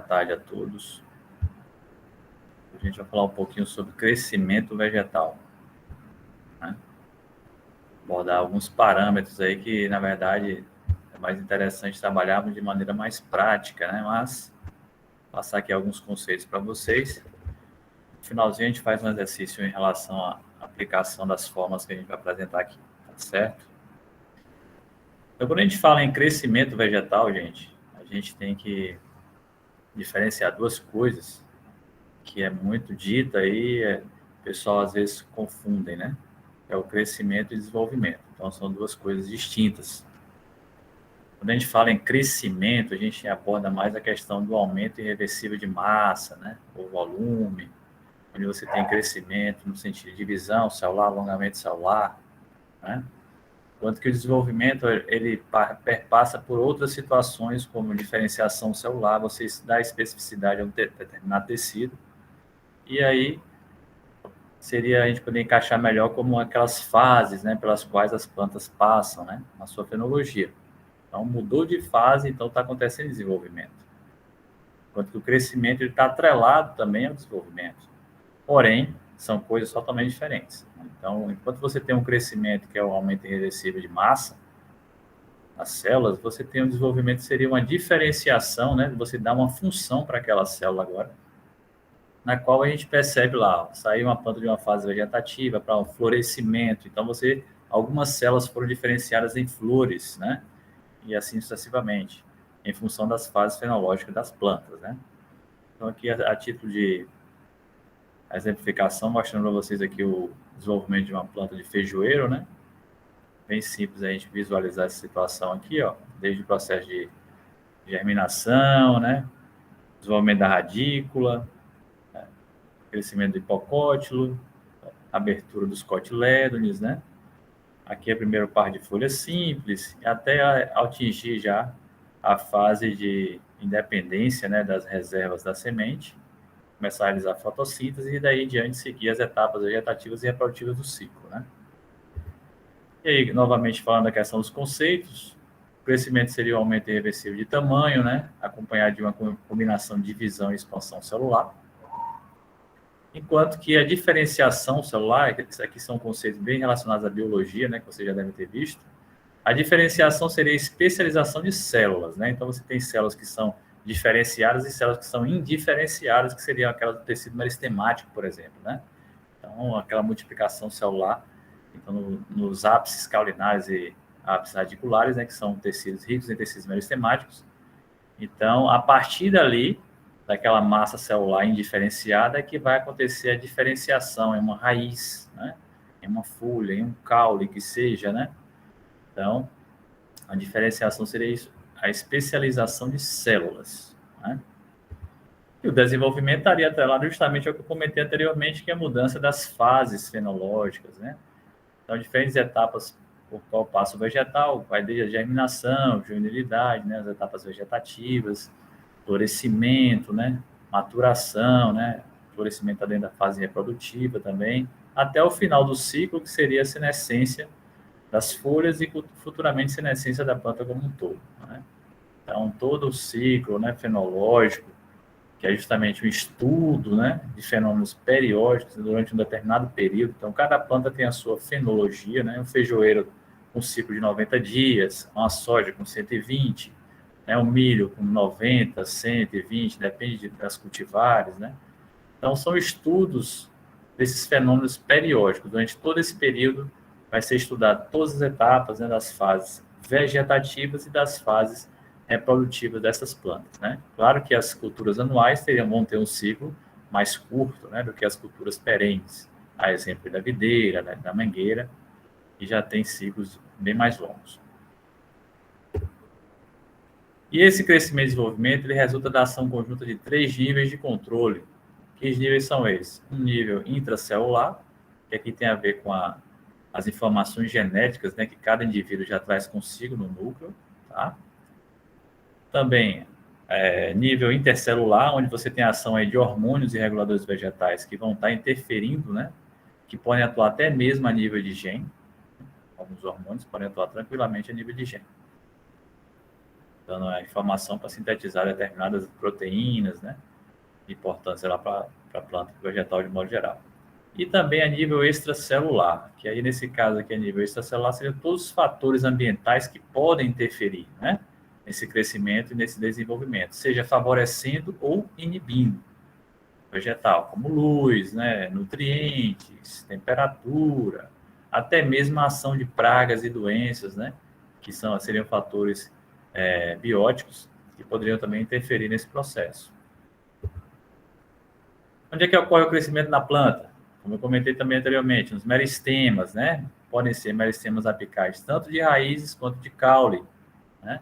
tarde a todos. A gente vai falar um pouquinho sobre crescimento vegetal, né? Abordar alguns parâmetros aí que, na verdade, é mais interessante trabalharmos de maneira mais prática, né? Mas passar aqui alguns conceitos para vocês. No finalzinho a gente faz um exercício em relação à aplicação das formas que a gente vai apresentar aqui, tá certo? Então, quando a gente fala em crescimento vegetal, gente, a gente tem que diferenciar duas coisas que é muito dita aí, o pessoal às vezes confundem, né? É o crescimento e desenvolvimento. Então, são duas coisas distintas. Quando a gente fala em crescimento, a gente aborda mais a questão do aumento irreversível de massa, né? Ou volume, onde você tem crescimento no sentido de divisão celular, alongamento celular, né? Enquanto que o desenvolvimento, ele perpassa por outras situações, como diferenciação celular, você dá especificidade a um determinado tecido, e aí seria a gente poder encaixar melhor como aquelas fases, né, pelas quais as plantas passam, né, na sua fenologia. Então, mudou de fase, então está acontecendo desenvolvimento. Enquanto que o crescimento está atrelado também ao desenvolvimento. Porém, são coisas totalmente diferentes. Então, enquanto você tem um crescimento, que é o aumento irreversível de massa nas células, você tem um desenvolvimento que seria uma diferenciação, né, você dá uma função para aquela célula agora, na qual a gente percebe lá, sair uma planta de uma fase vegetativa para um florescimento. Então, algumas células foram diferenciadas em flores, né? E assim sucessivamente, em função das fases fenológicas das plantas, né? Então, aqui, a título de exemplificação, mostrando para vocês aqui o desenvolvimento de uma planta de feijoeiro, né? Bem simples a gente visualizar essa situação aqui, ó, desde o processo de germinação, né? Desenvolvimento da radícula, crescimento do hipocótilo, abertura dos cotilédones, né? Aqui é a primeira par de folhas simples, até atingir já a fase de independência, né, das reservas da semente, começar a realizar a fotossíntese e daí em diante seguir as etapas vegetativas e reprodutivas do ciclo, né? E aí, novamente falando da questão dos conceitos, o crescimento seria o aumento irreversível de tamanho, né, acompanhado de uma combinação de divisão e expansão celular. Enquanto que a diferenciação celular, isso aqui são conceitos bem relacionados à biologia, né, que você já deve ter visto, a diferenciação seria a especialização de células, né? Então, você tem células que são diferenciadas e células que são indiferenciadas, que seriam aquelas do tecido meristemático, por exemplo, né? Então, aquela multiplicação celular, então, nos ápices caulinares e ápices radiculares, né, que são tecidos ricos em tecidos meristemáticos. Então, a partir dali, daquela massa celular indiferenciada, é que vai acontecer a diferenciação em uma raiz, né? Em uma folha, em um caule, que seja, né? Então, a diferenciação seria isso, a especialização de células, né? E o desenvolvimento estaria atrelado justamente ao que eu comentei anteriormente, que é a mudança das fases fenológicas, né? Então, diferentes etapas por qual passa o vegetal, vai desde a germinação, juvenilidade, né? As etapas vegetativas, florescimento, né? Maturação, né? Florescimento está dentro da fase reprodutiva também, até o final do ciclo, que seria a senescência das folhas e futuramente senescência da planta como um todo, né? Então, todo o ciclo, né, fenológico, que é justamente o estudo, né, de fenômenos periódicos durante um determinado período. Então, cada planta tem a sua fenologia, né? Um feijoeiro com um ciclo de 90 dias, uma soja com 120, né, um milho com 90, 120, depende das cultivares, né? Então, são estudos desses fenômenos periódicos. Durante todo esse período, vai ser estudado todas as etapas, né, das fases vegetativas e das fases reprodutivas dessas plantas, né? Claro que as culturas anuais vão ter um ciclo mais curto, né, do que as culturas perenes. A exemplo da videira, né, da mangueira, que já tem ciclos bem mais longos. E esse crescimento e desenvolvimento ele resulta da ação conjunta de 3 níveis de controle. Que níveis são esses? Um nível intracelular, que aqui tem a ver com as informações genéticas, né, que cada indivíduo já traz consigo no núcleo, tá? Também nível intercelular, onde você tem a ação aí de hormônios e reguladores vegetais que vão estar interferindo, né, que podem atuar até mesmo a nível de gene. Alguns hormônios podem atuar tranquilamente a nível de gene. dando a informação para sintetizar determinadas proteínas, né? De importância lá para a planta vegetal de modo geral. E também a nível extracelular, que aí nesse caso aqui a nível extracelular seriam todos os fatores ambientais que podem interferir, né? Nesse crescimento e nesse desenvolvimento, seja favorecendo ou inibindo o vegetal, como luz, né? Nutrientes, temperatura, até mesmo a ação de pragas e doenças, né? Que seriam fatores bióticos que poderiam também interferir nesse processo. Onde é que ocorre o crescimento na planta? Como eu comentei também anteriormente, nos meristemas, né? Podem ser meristemas apicais, tanto de raízes quanto de caule, né?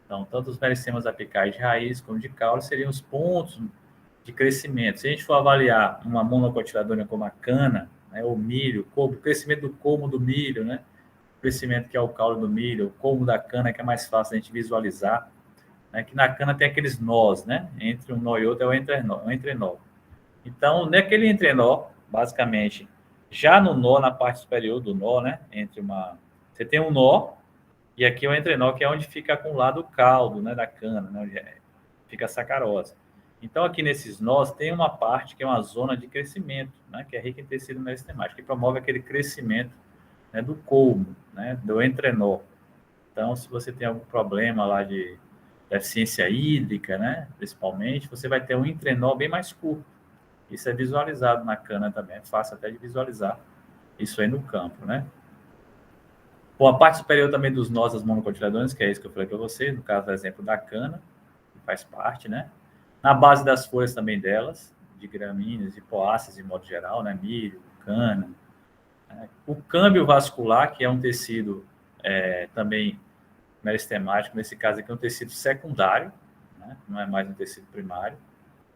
Então, tanto os meristemas apicais de raiz como de caule seriam os pontos de crescimento. Se a gente for avaliar uma monocotiledônia como a cana, né, o milho, o crescimento do colmo do milho, né? O crescimento que é o caule do milho, o colmo da cana, que é mais fácil a gente visualizar, né? Que na cana tem aqueles nós, né? Entre um nó e outro é o entrenó. Então, naquele entrenó, basicamente, já no nó, na parte superior do nó, né? Você tem um nó, e aqui é o entrenó, que é onde fica acumulado o caldo, né? Da cana, né? Onde fica a sacarose. Então, aqui nesses nós, tem uma parte que é uma zona de crescimento, né? Que é rica em tecido meristemático, que promove aquele crescimento, né, do colmo, né? Do entrenó. Então, se você tem algum problema lá de deficiência hídrica, né? Principalmente, você vai ter um entrenó bem mais curto. Isso é visualizado na cana também, é fácil até de visualizar isso aí no campo, né? Bom, a parte superior também dos nós das monocotiledôneas, que é isso que eu falei para você, no caso, do exemplo da cana, que faz parte, né? Na base das folhas também delas, de gramíneas, de poáceas de modo geral, né? Milho, cana. Né? O câmbio vascular, que é um tecido também meristemático, nesse caso aqui é um tecido secundário, né? Não é mais um tecido primário.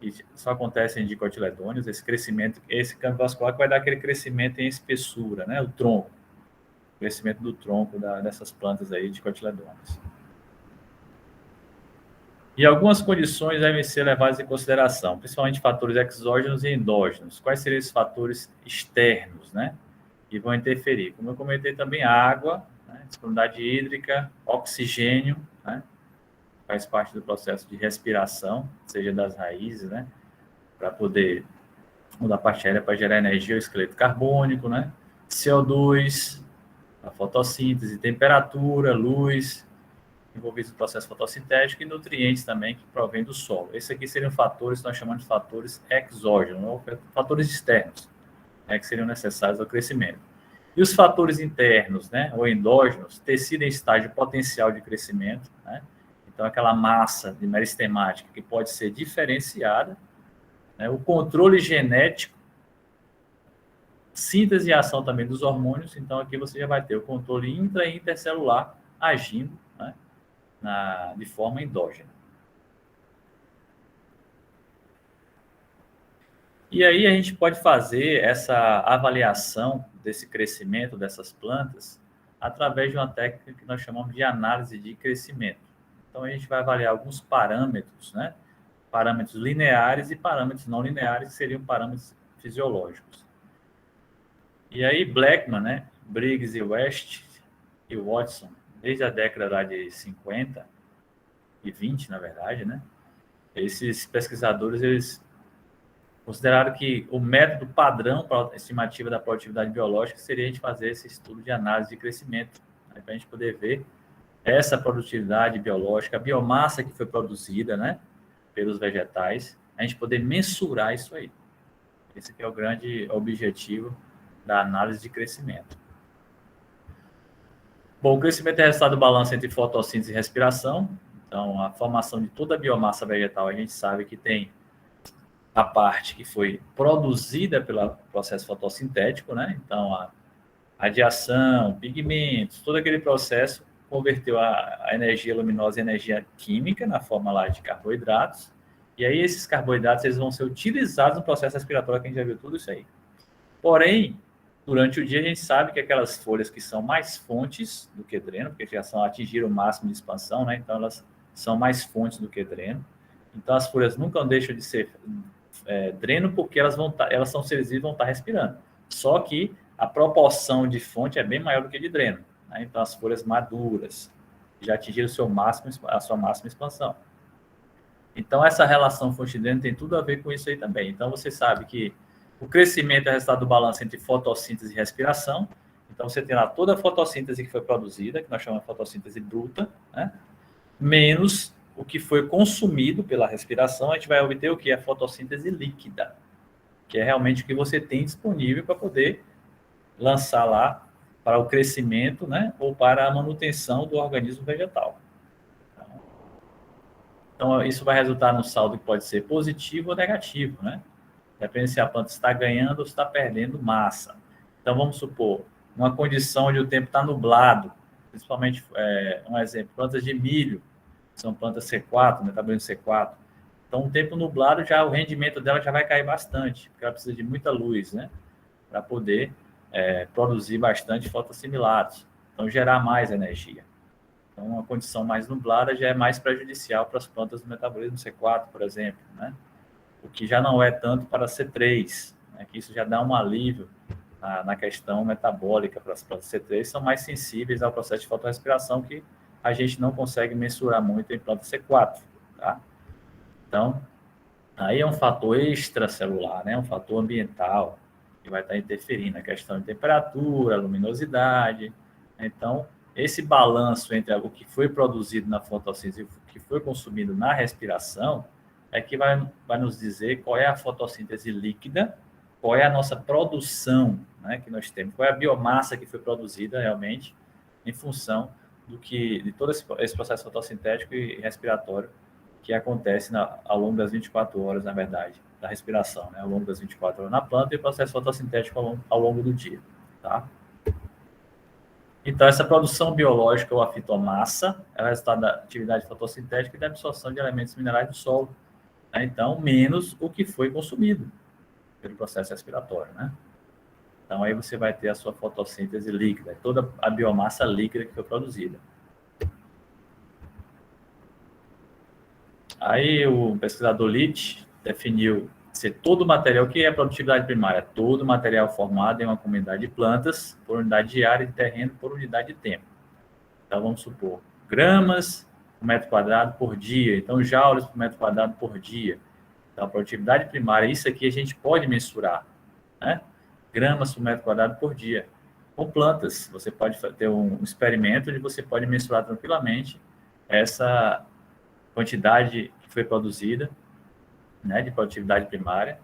E só acontece em dicotiledôneos, esse crescimento, esse câmbio vascular que vai dar aquele crescimento em espessura, né? O tronco, o crescimento do tronco dessas plantas aí de dicotiledôneos. E algumas condições devem ser levadas em consideração, principalmente fatores exógenos e endógenos. Quais seriam esses fatores externos, né? Que vão interferir? Como eu comentei também, água, né? Disponibilidade hídrica, oxigênio, né? Faz parte do processo de respiração, seja das raízes, né? Para poder da parte aérea para gerar energia, o esqueleto carbônico, né? CO2, a fotossíntese, temperatura, luz, envolvidos no processo fotossintético e nutrientes também que provêm do solo. Esses aqui seriam fatores que nós chamamos de fatores exógenos, ou fatores externos, né, que seriam necessários ao crescimento. E os fatores internos, né, ou endógenos, tecido em estágio potencial de crescimento, né? Então, aquela massa de meristemática que pode ser diferenciada, né, o controle genético, síntese e ação também dos hormônios. Então, aqui você já vai ter o controle intra e intercelular agindo, né, de forma endógena. E aí a gente pode fazer essa avaliação desse crescimento dessas plantas através de uma técnica que nós chamamos de análise de crescimento. Então, a gente vai avaliar alguns parâmetros, né? Parâmetros lineares e parâmetros não lineares, que seriam parâmetros fisiológicos. E aí, Blackman, né? Briggs e West e Watson, desde a década lá de 50 e 20, na verdade, né? Esses pesquisadores, eles consideraram que o método padrão para a estimativa da produtividade biológica seria a gente fazer esse estudo de análise de crescimento, né, para a gente poder ver essa produtividade biológica, a biomassa que foi produzida, né, pelos vegetais, a gente poder mensurar isso aí. Esse aqui é o grande objetivo da análise de crescimento. Bom, o crescimento é resultado do balanço entre fotossíntese e respiração. Então, a formação de toda a biomassa vegetal, a gente sabe que tem a parte que foi produzida pelo processo fotossintético, né? Então, a radiação, pigmentos, todo aquele processo converteu a energia luminosa em energia química na forma lá de carboidratos. E aí esses carboidratos eles vão ser utilizados no processo respiratório, que a gente já viu tudo isso aí. Porém, durante o dia a gente sabe que aquelas folhas que são mais fontes do que dreno, porque já atingiram o máximo de expansão, né? Então elas são mais fontes do que dreno. Então as folhas nunca deixam de ser dreno, porque elas são seres vivos e vão estar respirando. Só que a proporção de fonte é bem maior do que de dreno, né? Então as folhas maduras já atingiram a sua máxima expansão. Então, essa relação fonte-dreno tem tudo a ver com isso aí também. Então, você sabe que o crescimento é resultado do balanço entre fotossíntese e respiração. Então, você tem lá toda a fotossíntese que foi produzida, que nós chamamos de fotossíntese bruta, né? Menos o que foi consumido pela respiração, a gente vai obter o que? A fotossíntese líquida, que é realmente o que você tem disponível para poder lançar lá para o crescimento, né? Ou para a manutenção do organismo vegetal. Então, isso vai resultar no saldo que pode ser positivo ou negativo, né? Depende se a planta está ganhando ou está perdendo massa. Então, vamos supor, uma condição onde o tempo está nublado, principalmente, um exemplo, plantas de milho, são plantas C4, metabolismo C4. Então, um tempo nublado, já o rendimento dela já vai cair bastante, porque ela precisa de muita luz, né? Para poder produzir bastante fotossimilares. Então, gerar mais energia. Então, uma condição mais nublada já é mais prejudicial para as plantas do metabolismo C4, por exemplo, né? O que já não é tanto para C3, né? Que isso já dá um alívio na questão metabólica para as plantas C3, são mais sensíveis ao processo de fotorrespiração que a gente não consegue mensurar muito em planta C4, tá? Então, aí é um fator extracelular, né? Um fator ambiental que vai estar interferindo na questão de temperatura, luminosidade. Então, esse balanço entre o que foi produzido na fotossíntese e o que foi consumido na respiração é que vai nos dizer qual é a fotossíntese líquida, qual é a nossa produção, né, que nós temos, qual é a biomassa que foi produzida realmente em função de todo esse processo fotossintético e respiratório que acontece ao longo das 24 horas, na verdade, da respiração, né, ao longo das 24 horas na planta e o processo fotossintético ao longo do dia, tá? Então, essa produção biológica ou a fitomassa é o resultado da atividade fotossintética e da absorção de elementos minerais do solo. Né? Então, menos o que foi consumido pelo processo respiratório, né? Então, aí você vai ter a sua fotossíntese líquida, toda a biomassa líquida que foi produzida. Aí, o pesquisador Litt definiu ser todo material, que é produtividade primária? Todo material formado em uma comunidade de plantas, por unidade de área de terreno, por unidade de tempo. Então, vamos supor, gramas por metro quadrado por dia, então joules por metro quadrado por dia. Então, a produtividade primária, isso aqui a gente pode mensurar, né? Gramas por metro quadrado por dia. Com plantas, você pode ter um experimento onde você pode mensurar tranquilamente essa quantidade que foi produzida, né, de produtividade primária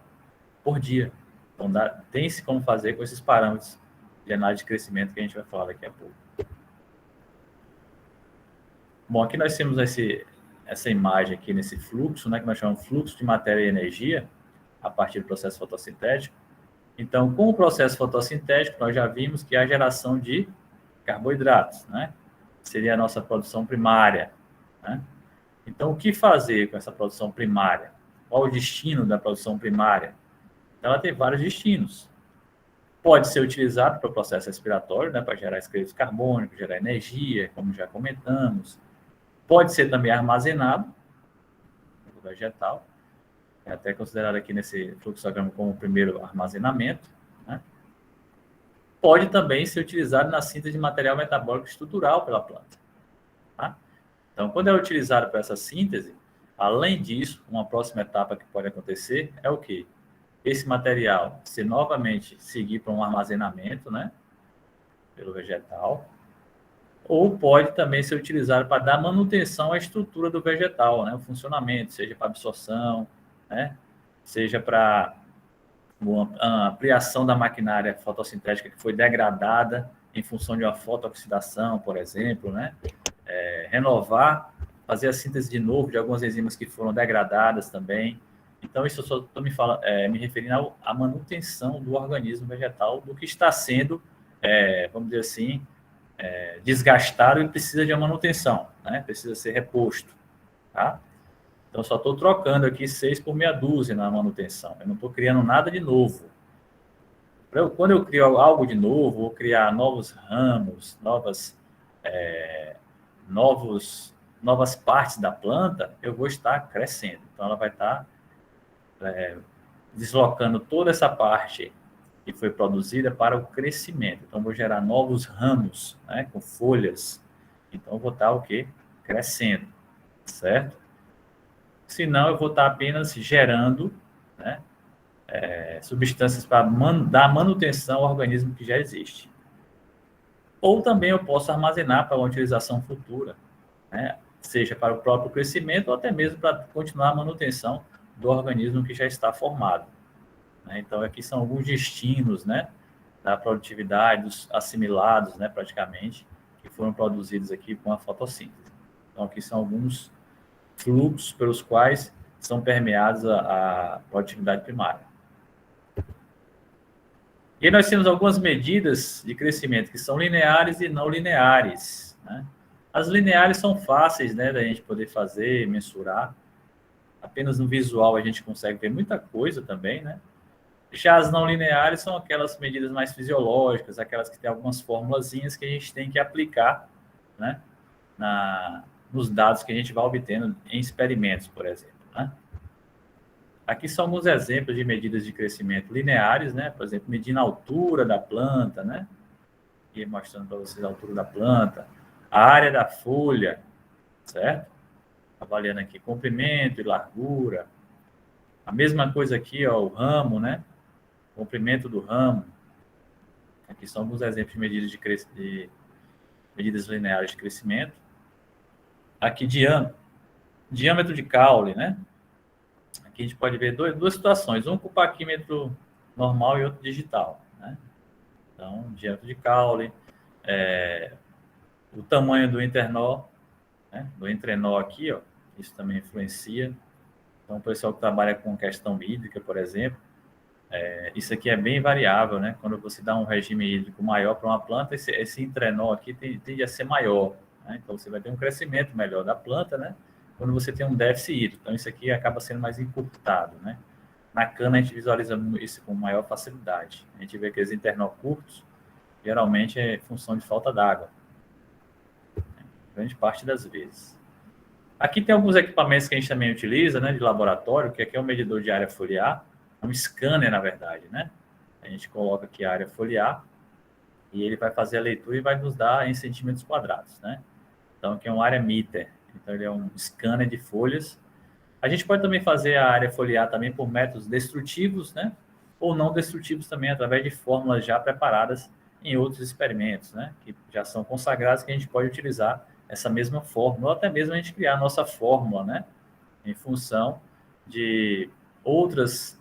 por dia. Então, tem-se como fazer com esses parâmetros de análise de crescimento que a gente vai falar daqui a pouco. Bom, aqui nós temos essa imagem aqui nesse fluxo, né, que nós chamamos de fluxo de matéria e energia, a partir do processo fotossintético. Então, com o processo fotossintético, nós já vimos que há geração de carboidratos, né? Seria a nossa produção primária, né? Então, o que fazer com essa produção primária? Qual o destino da produção primária? Então, ela tem vários destinos. Pode ser utilizado para o processo respiratório, né, para gerar excretos carbônicos, gerar energia, como já comentamos. Pode ser também armazenado no vegetal, é até considerado aqui nesse fluxograma como o primeiro armazenamento, né? Pode também ser utilizado na síntese de material metabólico estrutural pela planta, tá? Então, quando é utilizado para essa síntese, além disso, uma próxima etapa que pode acontecer é o quê? Esse material se novamente seguir para um armazenamento, né, pelo vegetal, ou pode também ser utilizado para dar manutenção à estrutura do vegetal, né, o funcionamento, seja para absorção, né, seja para uma ampliação da maquinária fotossintética que foi degradada em função de uma fotooxidação, por exemplo, né, renovar, fazer a síntese de novo de algumas enzimas que foram degradadas também. Então, isso eu só estou me referindo à manutenção do organismo vegetal, do que está sendo, vamos dizer assim, desgastado e precisa de uma manutenção, né? Precisa ser reposto, tá? Então, só estou trocando aqui 6 por meia dúzia na manutenção. Eu não estou criando nada de novo. Quando eu crio algo de novo, vou criar novos ramos, novas partes da planta, eu vou estar crescendo. Então, ela vai estar deslocando toda essa parte que foi produzida para o crescimento. Então, vou gerar novos ramos, né, com folhas, Então, eu vou estar o quê? Crescendo, certo? Senão, eu vou estar apenas gerando, né, substâncias para dar manutenção ao organismo que já existe. Ou também eu posso armazenar para uma utilização futura, né? Seja para o próprio crescimento ou até mesmo para continuar a manutenção do organismo que já está formado, né? Então, aqui são alguns destinos, né, da produtividade, dos assimilados, né, praticamente, que foram produzidos aqui com a fotossíntese. Então, aqui são alguns fluxos pelos quais são permeados a produtividade primária. E aí nós temos algumas medidas de crescimento que são lineares e não lineares, né? As lineares são fáceis, né, da gente poder fazer, mensurar. Apenas no visual a gente consegue ver muita coisa também, né? Já as não lineares são aquelas medidas mais fisiológicas, aquelas que têm algumas formulazinhas que a gente tem que aplicar, né, nos dados que a gente vai obtendo em experimentos, por exemplo, né? Aqui são alguns exemplos de medidas de crescimento lineares, né? Por exemplo, medindo a altura da planta, né? E mostrando para vocês a altura da planta, a área da folha, certo? Avaliando aqui comprimento e largura. A mesma coisa aqui, ó, o ramo, né? Comprimento do ramo. Aqui são alguns exemplos de medidas de medidas lineares de crescimento. Aqui, diâmetro de caule, né? Aqui a gente pode ver duas situações, um com paquímetro normal e outro digital, né? Então, diâmetro de caule, o tamanho do internó, né? Do entrenó aqui, ó, isso também influencia. Então, o pessoal que trabalha com questão hídrica, por exemplo, isso aqui é bem variável, né? Quando você dá um regime hídrico maior para uma planta, esse entrenó aqui tende a ser maior, né? Então, você vai ter um crescimento melhor da planta, né? Quando você tem um déficit hídrico. Então, isso aqui acaba sendo mais encurtado, né? Na cana, a gente visualiza isso com maior facilidade. A gente vê aqueles internó curtos, geralmente é função de falta d'água, grande parte das vezes. Aqui tem alguns equipamentos que a gente também utiliza, né, de laboratório, que aqui é um medidor de área foliar, é um scanner, na verdade, né? A gente coloca aqui a área foliar e ele vai fazer a leitura e vai nos dar em centímetros quadrados, né? Então, aqui é um área meter. Então, ele é um scanner de folhas. A gente pode também fazer a área foliar também por métodos destrutivos, né? Ou não destrutivos também, através de fórmulas já preparadas em outros experimentos, né? Que já são consagrados, que a gente pode utilizar essa mesma fórmula, ou até mesmo a gente criar a nossa fórmula, né? Em função de outras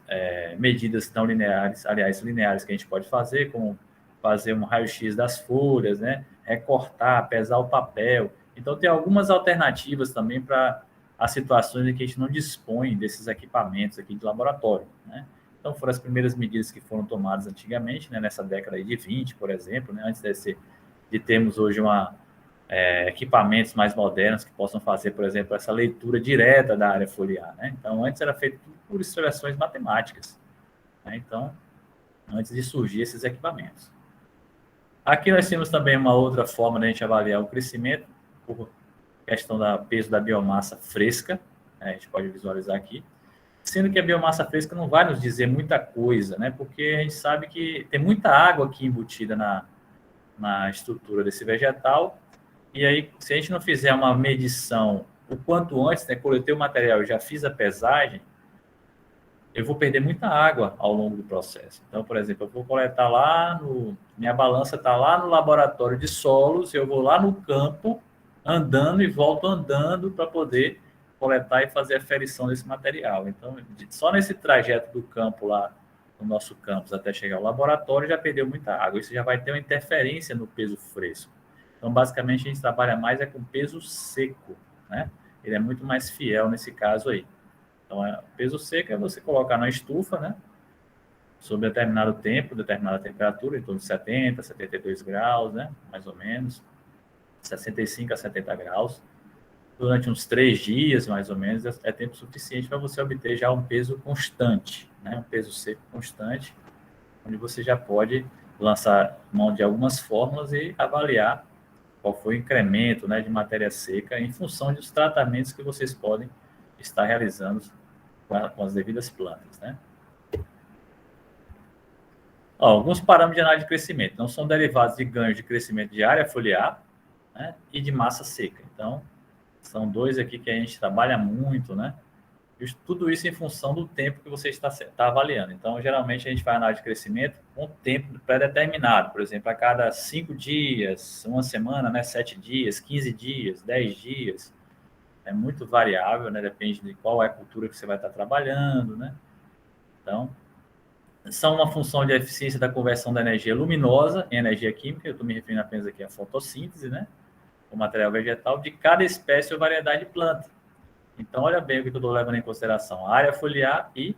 medidas não lineares, aliás, lineares que a gente pode fazer, como fazer um raio-x das folhas, né? Recortar, pesar o papel. Então, tem algumas alternativas também para as situações em que a gente não dispõe desses equipamentos aqui de laboratório, né? Então, foram as primeiras medidas que foram tomadas antigamente, né? Nessa década aí de 20, por exemplo, né? Antes de termos hoje equipamentos mais modernos que possam fazer, por exemplo, essa leitura direta da área foliar, né? Então, antes era feito por expressões matemáticas, né? Então, antes de surgir esses equipamentos. Aqui nós temos também uma outra forma de a gente avaliar o crescimento, por questão do peso da biomassa fresca, né? A gente pode visualizar aqui, sendo que a biomassa fresca não vai nos dizer muita coisa, né? Porque a gente sabe que tem muita água aqui embutida na estrutura desse vegetal. E aí, se a gente não fizer uma medição o quanto antes, né, coletei o material e já fiz a pesagem, eu vou perder muita água ao longo do processo. Então, por exemplo, eu vou coletar minha balança está lá no laboratório de solos, eu vou lá no campo andando e volto andando para poder coletar e fazer a ferição desse material. Então, só nesse trajeto do campo lá, no nosso campus, até chegar ao laboratório, já perdeu muita água. Isso já vai ter uma interferência no peso fresco. Então, basicamente, a gente trabalha mais com peso seco, né? Ele é muito mais fiel nesse caso aí. Então, peso seco é você colocar na estufa, né? Sob determinado tempo, determinada temperatura, em torno de 70, 72 graus, né? Mais ou menos. 65 a 70 graus. Durante uns 3 dias, mais ou menos, é tempo suficiente para você obter já um peso constante, né? Um peso seco constante, onde você já pode lançar mão de algumas fórmulas e avaliar qual foi o incremento, né, de matéria seca em função dos tratamentos que vocês podem estar realizando com as devidas plantas, né? Ó, alguns parâmetros de análise de crescimento não são derivados de ganhos de crescimento de área foliar, né, e de massa seca. Então, são dois aqui que a gente trabalha muito, né? Tudo isso em função do tempo que você está avaliando. Então, geralmente, a gente faz análise de crescimento com tempo pré-determinado. Por exemplo, a cada 5 dias, uma semana, né, 7 dias, 15 dias, 10 dias. É muito variável, né? Depende de qual é a cultura que você vai estar trabalhando, né? Então, são uma função de eficiência da conversão da energia luminosa em energia química. Eu estou me referindo apenas aqui à fotossíntese, né? O material vegetal de cada espécie ou variedade de planta. Então, olha bem o que eu estou levando em consideração: a área foliar e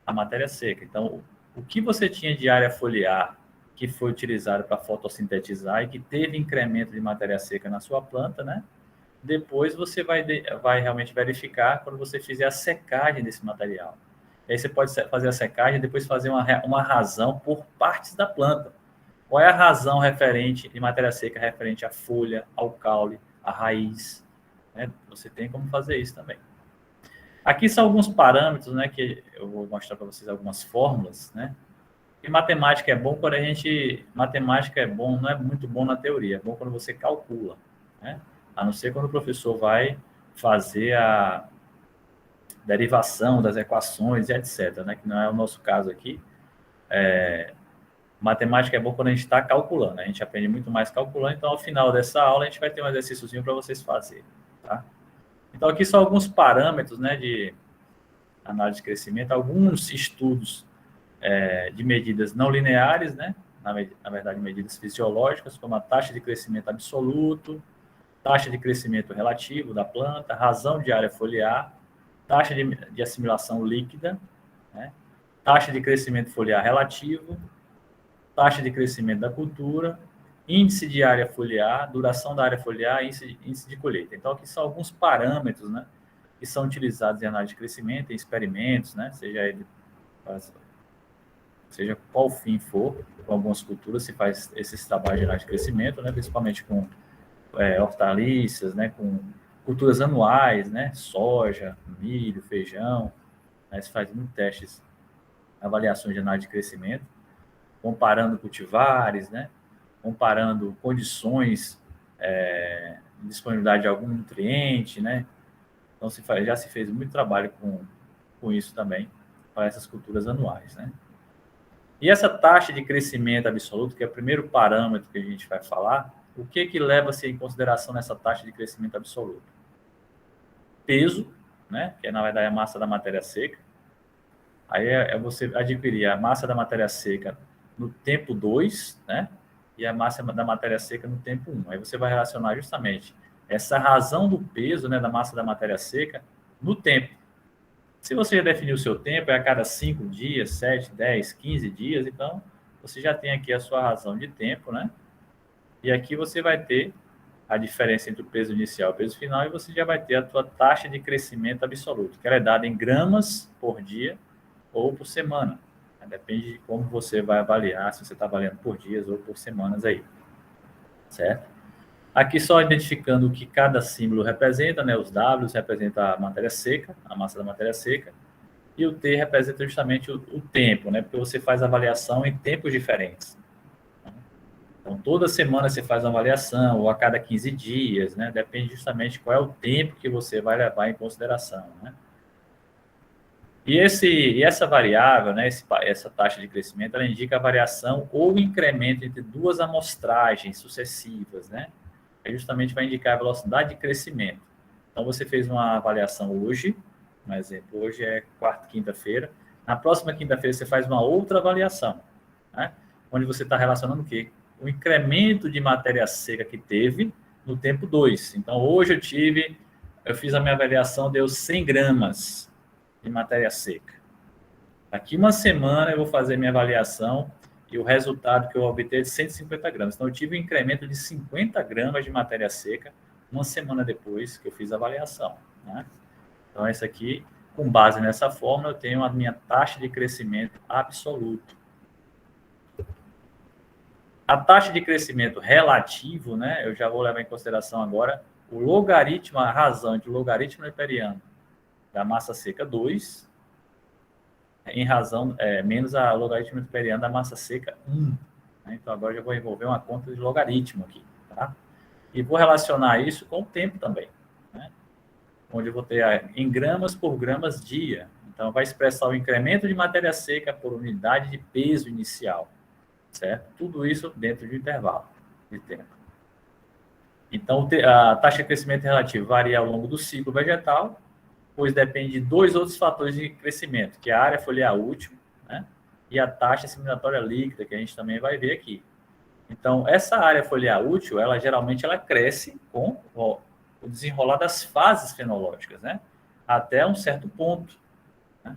a matéria seca. Então, o que você tinha de área foliar que foi utilizado para fotossintetizar e que teve incremento de matéria seca na sua planta, né? Depois você vai realmente verificar quando você fizer a secagem desse material. E aí você pode fazer a secagem e depois fazer uma razão por partes da planta. Qual é a razão referente de matéria seca referente à folha, ao caule, à raiz? Né? Você tem como fazer isso também. Aqui são alguns parâmetros, né, que eu vou mostrar para vocês algumas fórmulas, né? E matemática é bom quando a gente... Matemática é bom, não é muito bom na teoria, é bom quando você calcula, né? A não ser quando o professor vai fazer a derivação das equações e etc., né? Que não é o nosso caso aqui. Matemática é bom quando a gente está calculando, a gente aprende muito mais calculando, então ao final dessa aula a gente vai ter um exercíciozinho para vocês fazerem, tá? Então aqui são alguns parâmetros, né, de análise de crescimento, alguns estudos de medidas não lineares, né? Na verdade, medidas fisiológicas, como a taxa de crescimento absoluto, taxa de crescimento relativo da planta, razão de área foliar, taxa de assimilação líquida, né? Taxa de crescimento foliar relativo, taxa de crescimento da cultura, índice de área foliar, duração da área foliar, índice de colheita. Então, aqui são alguns parâmetros, né, que são utilizados em análise de crescimento, em experimentos, né, seja qual fim for, com algumas culturas se faz esses trabalhos de análise de crescimento, né, principalmente com hortaliças, né, com culturas anuais, né, soja, milho, feijão, né, se faz muitos testes, avaliações de análise de crescimento, comparando cultivares, né, comparando condições de disponibilidade de algum nutriente, né, então já se fez muito trabalho com isso também, para essas culturas anuais, né. E essa taxa de crescimento absoluto, que é o primeiro parâmetro que a gente vai falar, o que leva-se em consideração nessa taxa de crescimento absoluto? Peso, né, que é, na verdade, a massa da matéria seca. Aí é você adquirir a massa da matéria seca no tempo 2, né, e a massa da matéria seca no tempo 1. Aí você vai relacionar justamente essa razão do peso, né, da massa da matéria seca no tempo. Se você já definiu o seu tempo, é a cada 5 dias, 7, 10, 15 dias, então você já tem aqui a sua razão de tempo, né? E aqui você vai ter a diferença entre o peso inicial e o peso final, e você já vai ter a sua taxa de crescimento absoluto, que ela é dada em gramas por dia ou por semana. Depende de como você vai avaliar, se você está avaliando por dias ou por semanas aí, certo? Aqui só identificando o que cada símbolo representa, né? Os Ws representam a matéria seca, a massa da matéria seca, e o T representa justamente o tempo, né? Porque você faz avaliação em tempos diferentes. Então, toda semana você faz uma avaliação, ou a cada 15 dias, né? Depende justamente qual é o tempo que você vai levar em consideração, né? E essa variável, né, essa taxa de crescimento, ela indica a variação ou incremento entre duas amostragens sucessivas, né? Justamente vai indicar a velocidade de crescimento. Então, você fez uma avaliação hoje, um exemplo, hoje é quarta, quinta-feira. Na próxima quinta-feira, você faz uma outra avaliação, né? Onde você está relacionando o quê? O incremento de matéria seca que teve no tempo 2. Então, hoje eu fiz a minha avaliação, deu 100 gramas de matéria seca. Daqui uma semana eu vou fazer minha avaliação e o resultado que eu obter é de 150 gramas. Então, eu tive um incremento de 50 gramas de matéria seca uma semana depois que eu fiz a avaliação, né? Então, essa aqui, com base nessa fórmula, eu tenho a minha taxa de crescimento absoluto. A taxa de crescimento relativo, né? Eu já vou levar em consideração agora o logaritmo, a razão de logaritmo neperiano da massa seca 2, em razão, menos a logaritmo neperiano da massa seca 1. Né? Então, agora eu já vou envolver uma conta de logaritmo aqui, tá? E vou relacionar isso com o tempo também, né? Onde eu vou ter em gramas por gramas dia. Então, vai expressar o incremento de matéria seca por unidade de peso inicial, certo? Tudo isso dentro de um intervalo de tempo. Então, a taxa de crescimento relativo varia ao longo do ciclo vegetal, pois depende de dois outros fatores de crescimento, que é a área foliar útil, né? E a taxa disseminatória líquida, que a gente também vai ver aqui. Então, essa área foliar útil, ela geralmente ela cresce com o desenrolar das fases fenológicas, né? Até um certo ponto, né?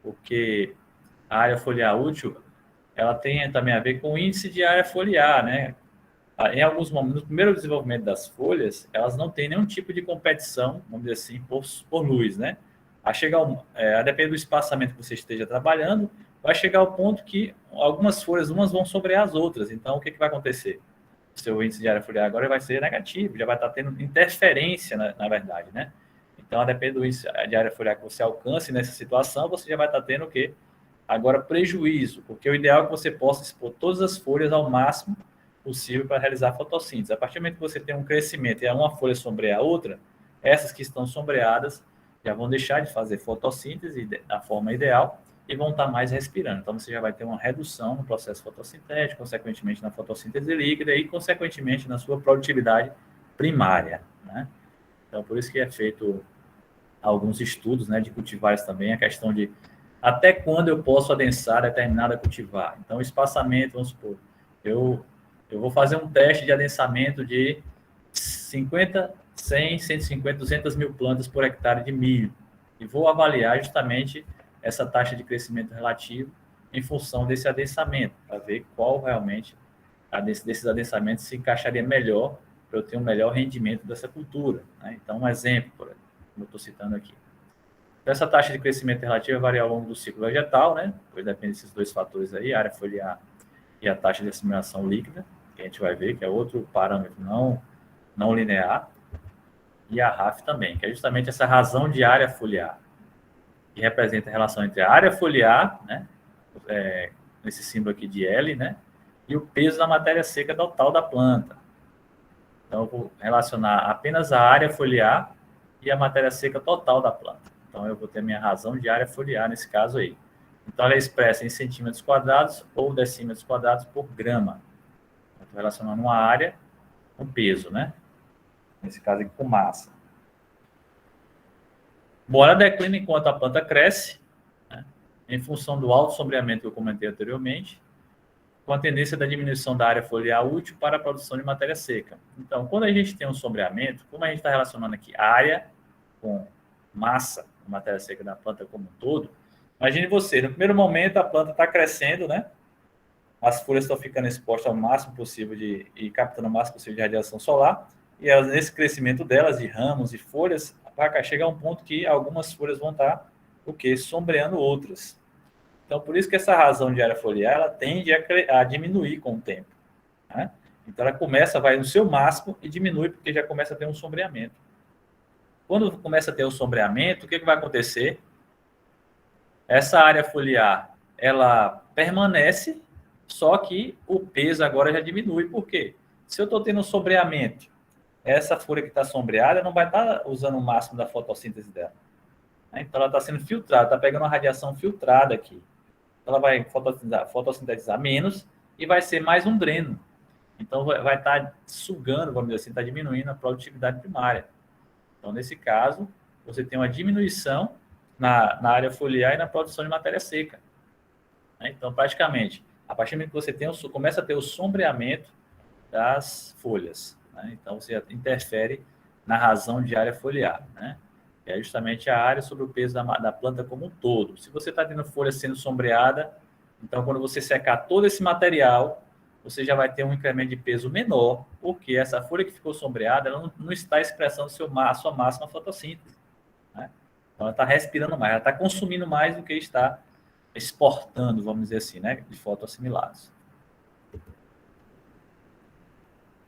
Porque a área foliar útil, ela tem também a ver com o índice de área foliar, né? Em alguns momentos, no primeiro desenvolvimento das folhas, elas não têm nenhum tipo de competição, vamos dizer assim, por luz, né? A depender do espaçamento que você esteja trabalhando, vai chegar ao ponto que algumas folhas, umas vão sombrear as outras. Então, o que vai acontecer? O seu índice de área foliar agora vai ser negativo, já vai estar tendo interferência, na verdade, né? Então, a depender do índice de área foliar que você alcance nessa situação, você já vai estar tendo o quê? Agora, prejuízo, porque o ideal é que você possa expor todas as folhas ao máximo possível para realizar a fotossíntese. A partir do momento que você tem um crescimento e uma folha sombrear a outra, essas que estão sombreadas já vão deixar de fazer fotossíntese da forma ideal e vão estar mais respirando. Então, você já vai ter uma redução no processo fotossintético, consequentemente na fotossíntese líquida e, consequentemente, na sua produtividade primária, né? Então, por isso que é feito alguns estudos, né, de cultivares também, a questão de até quando eu posso adensar determinada cultivar. Então, o espaçamento, vamos supor, eu vou fazer um teste de adensamento de 50, 100, 150, 200 mil plantas por hectare de milho. E vou avaliar justamente essa taxa de crescimento relativo em função desse adensamento, para ver qual realmente desses adensamentos se encaixaria melhor para eu ter um melhor rendimento dessa cultura, né? Então, um exemplo, como eu estou citando aqui. Então, essa taxa de crescimento relativa varia ao longo do ciclo vegetal, né? Pois depende desses dois fatores aí, a área foliar e a taxa de assimilação líquida, que a gente vai ver, que é outro parâmetro não linear, e a RAF também, que é justamente essa razão de área foliar, que representa a relação entre a área foliar, né, nesse símbolo aqui de L, né, e o peso da matéria seca total da planta. Então, eu vou relacionar apenas a área foliar e a matéria seca total da planta. Então, eu vou ter minha razão de área foliar nesse caso aí. Então, ela é expressa em centímetros quadrados ou decímetros quadrados por grama. Estou relacionando uma área com peso, né? Nesse caso aqui, com massa. Bom, ela declina enquanto a planta cresce, né? Em função do alto sombreamento que eu comentei anteriormente, com a tendência da diminuição da área foliar útil para a produção de matéria seca. Então, quando a gente tem um sombreamento, como a gente está relacionando aqui área com massa, matéria seca da planta como um todo, imagine você, no primeiro momento a planta está crescendo, né? As folhas estão ficando expostas ao máximo possível e captando o máximo possível de radiação solar, e elas, nesse crescimento delas, de ramos e folhas, vai chegar a um ponto que algumas folhas vão estar, o quê? Sombreando outras. Então, por isso que essa razão de área foliar, ela tende a diminuir com o tempo, né? Então, ela vai no seu máximo e diminui, porque já começa a ter um sombreamento. Quando começa a ter o sombreamento, o que vai acontecer? Essa área foliar, ela permanece, só que o peso agora já diminui. Por quê? Se eu estou tendo um sombreamento, essa folha que está sombreada não vai estar usando o máximo da fotossíntese dela, né? Então, ela está sendo filtrada, está pegando uma radiação filtrada aqui. Ela vai fotossintetizar menos e vai ser mais um dreno. Então, vai estar sugando, vamos dizer assim, está diminuindo a produtividade primária. Então, nesse caso, você tem uma diminuição na área foliar e na produção de matéria seca, né? Então, praticamente, a partir do momento que você começa a ter o sombreamento das folhas, né? Então, você interfere na razão de área foliar, né? Que é justamente a área sobre o peso da planta como um todo. Se você está tendo folha sendo sombreada, então, quando você secar todo esse material, você já vai ter um incremento de peso menor, porque essa folha que ficou sombreada, ela não está expressando a sua máxima fotossíntese, né? Então, ela está respirando mais, ela está consumindo mais do que está exportando, vamos dizer assim, né, de fotoassimilados.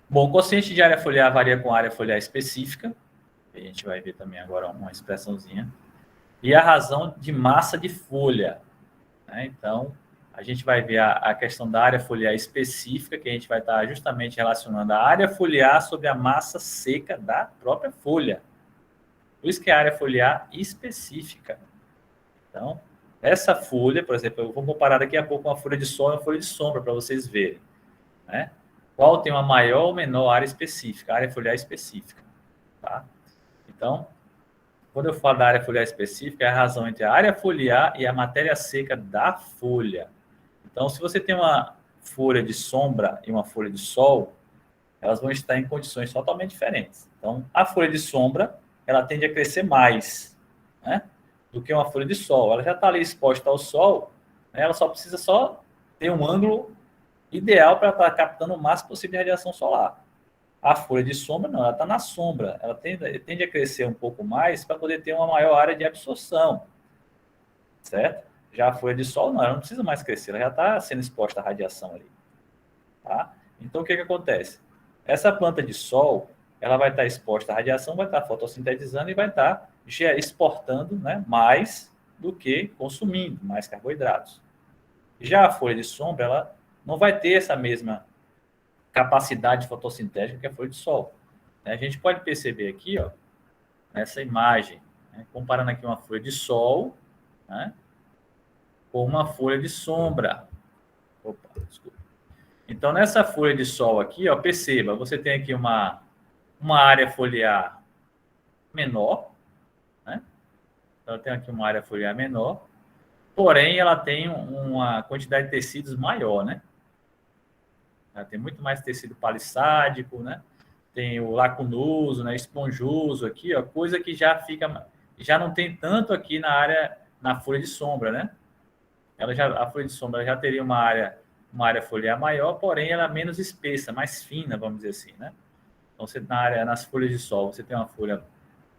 Bom, o quociente de área foliar varia com a área foliar específica, a gente vai ver também agora uma expressãozinha, e a razão de massa de folha, né? Então, a gente vai ver a questão da área foliar específica, que a gente vai estar justamente relacionando a área foliar sobre a massa seca da própria folha. Por isso que é a área foliar específica. Então, essa folha, por exemplo, eu vou comparar daqui a pouco uma folha de sol e uma folha de sombra para vocês verem, né? Qual tem uma maior ou menor área específica, área foliar específica, tá? Então, quando eu falo da área foliar específica, é a razão entre a área foliar e a matéria seca da folha. Então, se você tem uma folha de sombra e uma folha de sol, elas vão estar em condições totalmente diferentes. Então, a folha de sombra, ela tende a crescer mais, né, do que uma folha de sol. Ela já está ali exposta ao sol, né, ela só precisa ter um ângulo ideal para estar captando o máximo possível de radiação solar. A folha de sombra, não, ela está na sombra. Ela tende a crescer um pouco mais para poder ter uma maior área de absorção, certo? Já a folha de sol, não, ela não precisa mais crescer, ela já está sendo exposta à radiação ali, tá? Então, o que acontece? Essa planta de sol, ela vai estar exposta à radiação, vai estar fotossintetizando e vai estar exportando, né, mais do que consumindo, mais carboidratos. Já a folha de sombra, ela não vai ter essa mesma capacidade fotossintética que a folha de sol. A gente pode perceber aqui, ó, nessa imagem, né, comparando aqui uma folha de sol, né, com uma folha de sombra. Opa, desculpa. Então, nessa folha de sol aqui, ó, perceba, você tem aqui uma área foliar menor, né? Ela tem aqui uma área foliar menor, porém ela tem uma quantidade de tecidos maior, né? Ela tem muito mais tecido palissádico, né? Tem o lacunoso, né? Esponjoso aqui, ó, coisa que já não tem tanto aqui na folha de sombra, né? A folha de sombra já teria uma área foliar maior, porém ela é menos espessa, mais fina, vamos dizer assim, né? Então, você nas folhas de sol, você tem uma folha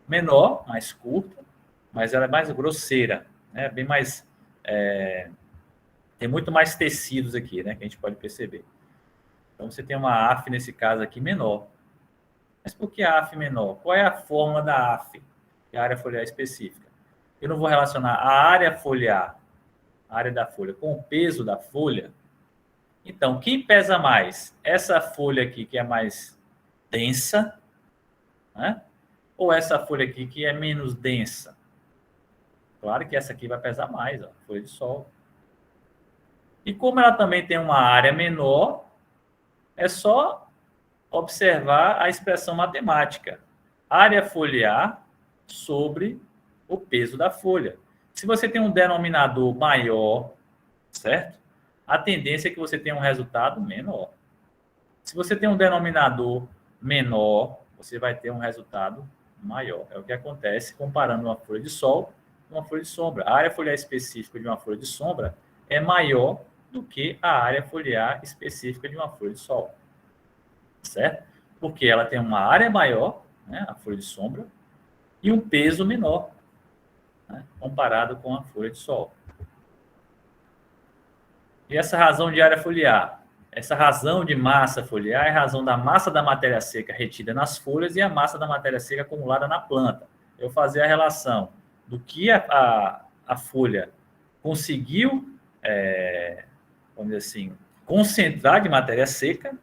menor, mais curta, mas ela é mais grosseira, né? Bem mais, tem muito mais tecidos aqui, né? Que a gente pode perceber. Então, você tem uma AF, nesse caso aqui, menor. Mas por que a AF menor? Qual é a fórmula da AF, que é a área foliar específica? Eu não vou relacionar a área foliar, a área da folha, com o peso da folha. Então, quem pesa mais? Essa folha aqui, que é mais densa, né? Ou essa folha aqui, que é menos densa? Claro que essa aqui vai pesar mais, ó, folha de sol. E como ela também tem uma área menor, é só observar a expressão matemática. Área foliar sobre o peso da folha. Se você tem um denominador maior, certo? A tendência é que você tenha um resultado menor. Se você tem um denominador menor, você vai ter um resultado maior. É o que acontece comparando uma folha de sol com uma folha de sombra. A área foliar específica de uma folha de sombra é maior do que a área foliar específica de uma folha de sol. Certo? Porque ela tem uma área maior, né, a folha de sombra, e um peso menor, né, comparado com a folha de sol. E essa razão de área foliar? Essa razão de massa foliar é a razão da massa da matéria seca retida nas folhas e a massa da matéria seca acumulada na planta. Eu fazer a relação do que a folha conseguiu, vamos dizer assim, concentrar de matéria seca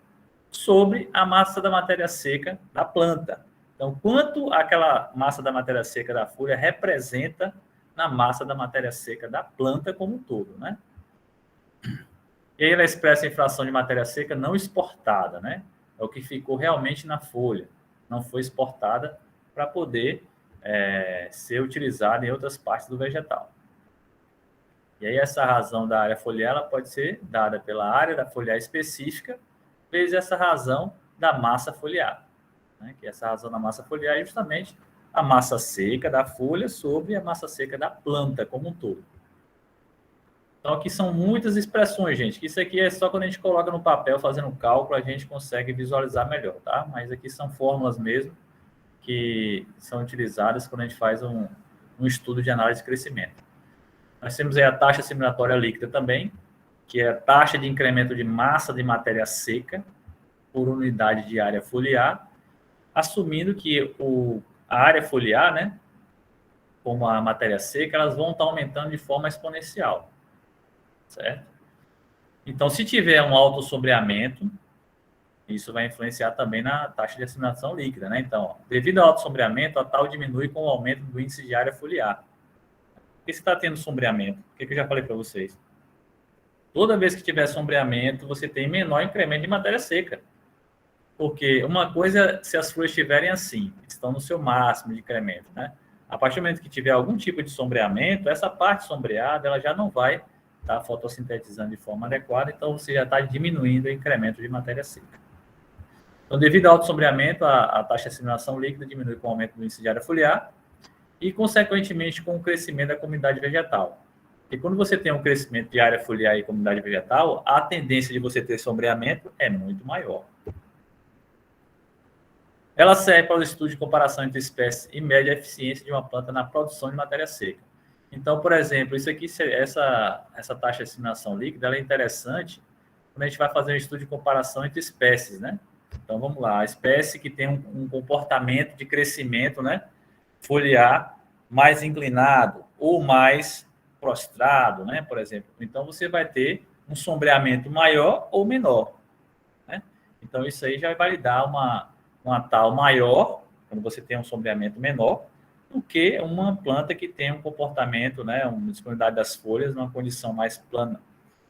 sobre a massa da matéria seca da planta. Então, quanto aquela massa da matéria seca da folha representa na massa da matéria seca da planta como um todo, né? E aí ela expressa a fração de matéria seca não exportada, né? É o que ficou realmente na folha, não foi exportada para poder ser utilizada em outras partes do vegetal. E aí essa razão da área foliar ela pode ser dada pela área da foliar específica vezes essa razão da massa foliar, né? Que essa razão da massa foliar é justamente a massa seca da folha sobre a massa seca da planta como um todo. Então, aqui são muitas expressões, gente, que isso aqui é só quando a gente coloca no papel, fazendo um cálculo, a gente consegue visualizar melhor, tá? Mas aqui são fórmulas mesmo que são utilizadas quando a gente faz um estudo de análise de crescimento. Nós temos aí a taxa assimilatória líquida também, que é a taxa de incremento de massa de matéria seca por unidade de área foliar, assumindo que a área foliar, né, como a matéria seca, elas vão estar aumentando de forma exponencial, certo? Então, se tiver um alto sombreamento, isso vai influenciar também na taxa de assimilação líquida, né? Então, devido ao alto sombreamento, a tal diminui com o aumento do índice de área foliar. Por que você está tendo sombreamento? O que eu já falei para vocês? Toda vez que tiver sombreamento, você tem menor incremento de matéria seca. Porque uma coisa, se as folhas estiverem assim, estão no seu máximo de incremento, né? A partir do momento que tiver algum tipo de sombreamento, essa parte sombreada ela já não vai estar fotossintetizando de forma adequada, então você já está diminuindo o incremento de matéria seca. Então, devido ao alto sombreamento, a taxa de assimilação líquida diminui com o aumento do índice de área foliar e, consequentemente, com o crescimento da comunidade vegetal. E quando você tem um crescimento de área foliar e comunidade vegetal, a tendência de você ter sombreamento é muito maior. Ela serve para o estudo de comparação entre espécies e média eficiência de uma planta na produção de matéria seca. Então, por exemplo, isso aqui, essa taxa de assimilação líquida, ela é interessante quando a gente vai fazer um estudo de comparação entre espécies, né? Então, vamos lá, a espécie que tem um comportamento de crescimento, né, foliar mais inclinado ou mais prostrado, né, por exemplo. Então, você vai ter um sombreamento maior ou menor, né? Então, isso aí já vai dar uma tal maior, quando você tem um sombreamento menor, do que uma planta que tem um comportamento, né, uma disponibilidade das folhas numa condição mais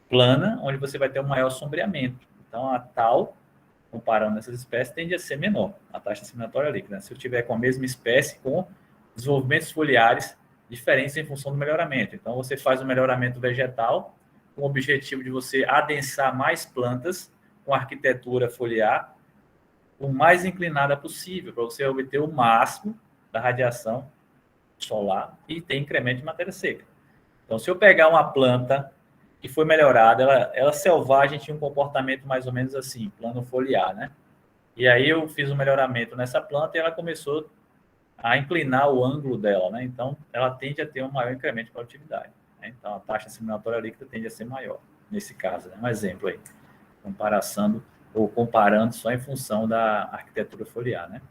plana, onde você vai ter um maior sombreamento. Então, a tal, comparando essas espécies, tende a ser menor, a taxa assimilatória líquida. Se eu tiver com a mesma espécie, com desenvolvimentos foliares diferentes em função do melhoramento. Então, você faz o melhoramento vegetal com o objetivo de você adensar mais plantas com arquitetura foliar o mais inclinada possível, para você obter o máximo da radiação solar e ter incremento de matéria seca. Então, se eu pegar uma planta que foi melhorada, ela selvagem tinha um comportamento mais ou menos assim, plano foliar, né? E aí eu fiz um melhoramento nessa planta e ela começou a inclinar o ângulo dela, né? Então, ela tende a ter um maior incremento de produtividade, né? Então, a taxa assimilatória líquida tende a ser maior, nesse caso, né? Um exemplo aí, comparando só em função da arquitetura foliar, né?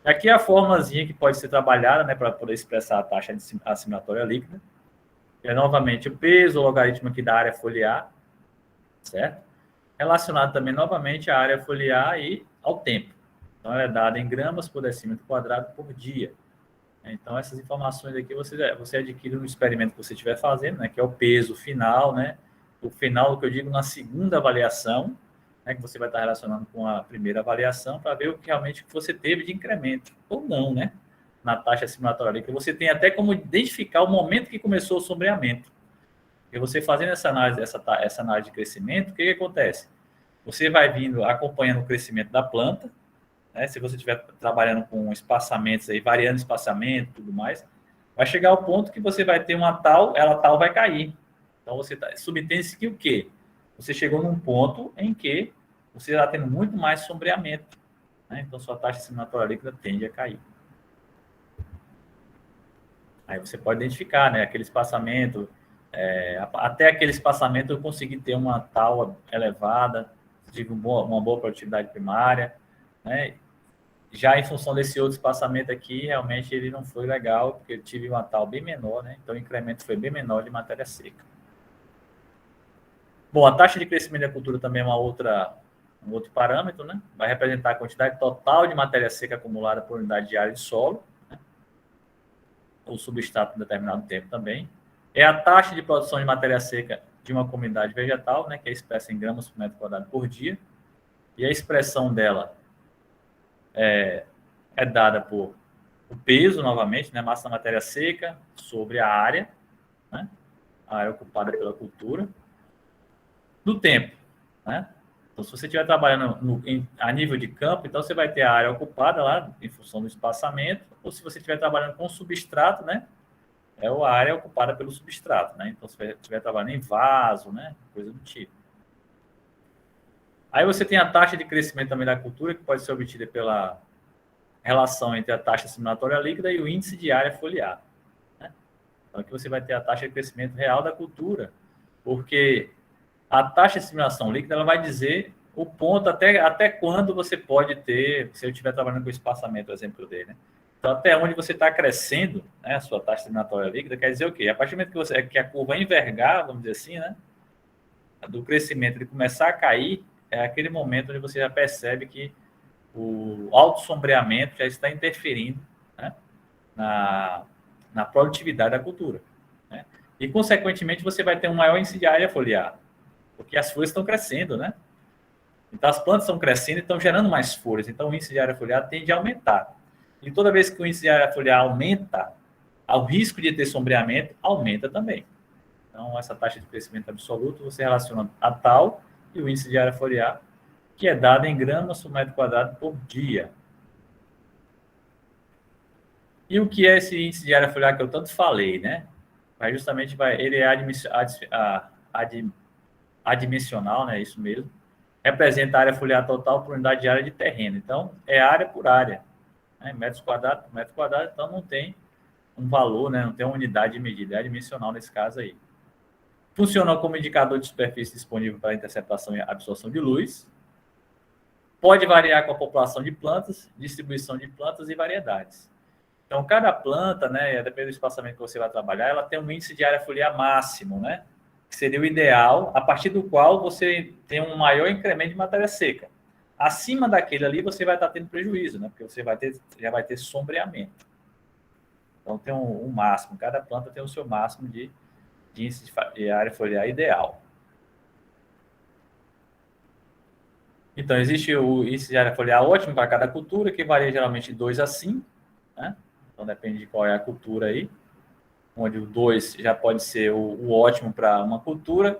Aqui é a formazinha que pode ser trabalhada, né, para poder expressar a taxa de assimilatória líquida. É novamente o peso, o logaritmo aqui da área foliar, certo? Relacionado também novamente à área foliar e ao tempo. Então, ela é dada em gramas por decímetro quadrado por dia. Então, essas informações aqui você adquire no experimento que você estiver fazendo, né, que é o peso final, né? O final, que eu digo, na segunda avaliação, né, que você vai estar relacionando com a primeira avaliação para ver o que realmente você teve de incremento ou não, né? Na taxa assimilatória líquida. Você tem até como identificar o momento que começou o sombreamento. E você fazendo essa análise, essa análise de crescimento, o que acontece? Você vai vindo acompanhando o crescimento da planta, né? Se você estiver trabalhando com espaçamentos aí, variando espaçamento e tudo mais, vai chegar ao ponto que você vai ter uma tal, ela tal vai cair. Então, você subentende-se que o quê? Você chegou num ponto em que você está tendo muito mais sombreamento, né? Então, sua taxa assimilatória líquida tende a cair. Aí você pode identificar, né? Aquele espaçamento, até aquele espaçamento eu consegui ter uma tal elevada, tive uma boa produtividade primária, né? Já em função desse outro espaçamento aqui, realmente ele não foi legal, porque eu tive uma tal bem menor, né? Então o incremento foi bem menor de matéria seca. Bom, a taxa de crescimento da cultura também é um outro parâmetro, né? Vai representar a quantidade total de matéria seca acumulada por unidade de área de solo, né? Ou substrato em determinado tempo também. É a taxa de produção de matéria seca de uma comunidade vegetal, né? Que é expressa em gramas por metro quadrado por dia. E a expressão dela é dada por o peso, novamente, né? Massa da matéria seca sobre a área, né? A área ocupada pela cultura, do tempo, né? Então, se você estiver trabalhando a nível de campo, então você vai ter a área ocupada lá em função do espaçamento, ou se você estiver trabalhando com substrato, né? É a área ocupada pelo substrato, né? Então, se você estiver trabalhando em vaso, né? Coisa do tipo. Aí você tem a taxa de crescimento também da cultura, que pode ser obtida pela relação entre a taxa assimilatória líquida e o índice de área foliar. Né? Então, aqui você vai ter a taxa de crescimento real da cultura, porque a taxa de assimilação líquida ela vai dizer o ponto até quando você pode ter, se eu estiver trabalhando com espaçamento, o exemplo dele, né? Então, até onde você está crescendo, né, a sua taxa assimilatória líquida, quer dizer o quê? A partir do momento que a curva envergar, vamos dizer assim, né, do crescimento de começar a cair, é aquele momento onde você já percebe que o autossombreamento já está interferindo, né, na produtividade da cultura, né? E, consequentemente, você vai ter um maior índice de área foliar, porque as folhas estão crescendo, né? Então, as plantas estão crescendo e estão gerando mais folhas. Então, o índice de área foliar tende a aumentar. E toda vez que o índice de área foliar aumenta, o risco de ter sombreamento aumenta também. Então, essa taxa de crescimento absoluto você relaciona a tal e o índice de área foliar, que é dado em gramas por metro quadrado por dia. E o que é esse índice de área foliar que eu tanto falei, né? Ele é adimensional, né? Isso mesmo. Representa a área foliar total por unidade de área de terreno. Então, é área por área, né? Metros quadrados por metro quadrado, então não tem um valor, né? Não tem uma unidade de medida, é adimensional nesse caso aí. Funciona como indicador de superfície disponível para interceptação e absorção de luz. Pode variar com a população de plantas, distribuição de plantas e variedades. Então, cada planta, né, dependendo do espaçamento que você vai trabalhar, ela tem um índice de área foliar máximo, né? Que seria o ideal, a partir do qual você tem um maior incremento de matéria seca. Acima daquele ali, você vai estar tendo prejuízo, né? Porque você já vai ter sombreamento. Então, tem um máximo, cada planta tem o seu máximo de índice de área foliar ideal. Então, existe o índice de área foliar ótimo para cada cultura, que varia geralmente de 2 a 5, né? Então, depende de qual é a cultura aí, onde o 2 já pode ser o ótimo para uma cultura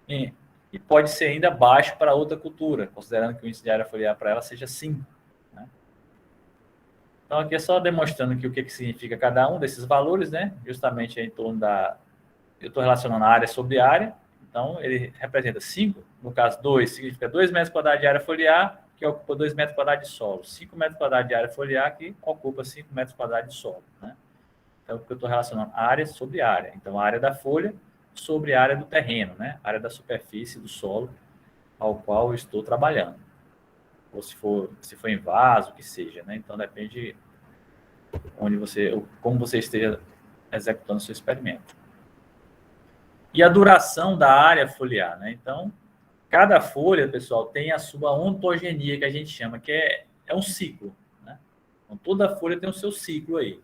e pode ser ainda baixo para outra cultura, considerando que o índice de área foliar para ela seja 5. Né? Então, aqui é só demonstrando que o que significa cada um desses valores, né? Justamente em torno da... Eu estou relacionando a área sobre área, então ele representa 5, no caso 2 significa 2 metros quadrados de área foliar, que ocupa 2 metros quadrados de solo. 5 metros quadrados de área foliar, que ocupa 5 metros quadrados de solo. Né? Então, porque eu estou relacionando área sobre área. Então, a área da folha sobre a área do terreno, né? A área da superfície do solo ao qual eu estou trabalhando. Ou se for em vaso, o que seja, né? Então, depende como você esteja executando o seu experimento. E a duração da área foliar, né? Então, cada folha, pessoal, tem a sua ontogenia, que a gente chama, que é um ciclo, né? Então, toda folha tem o seu ciclo aí.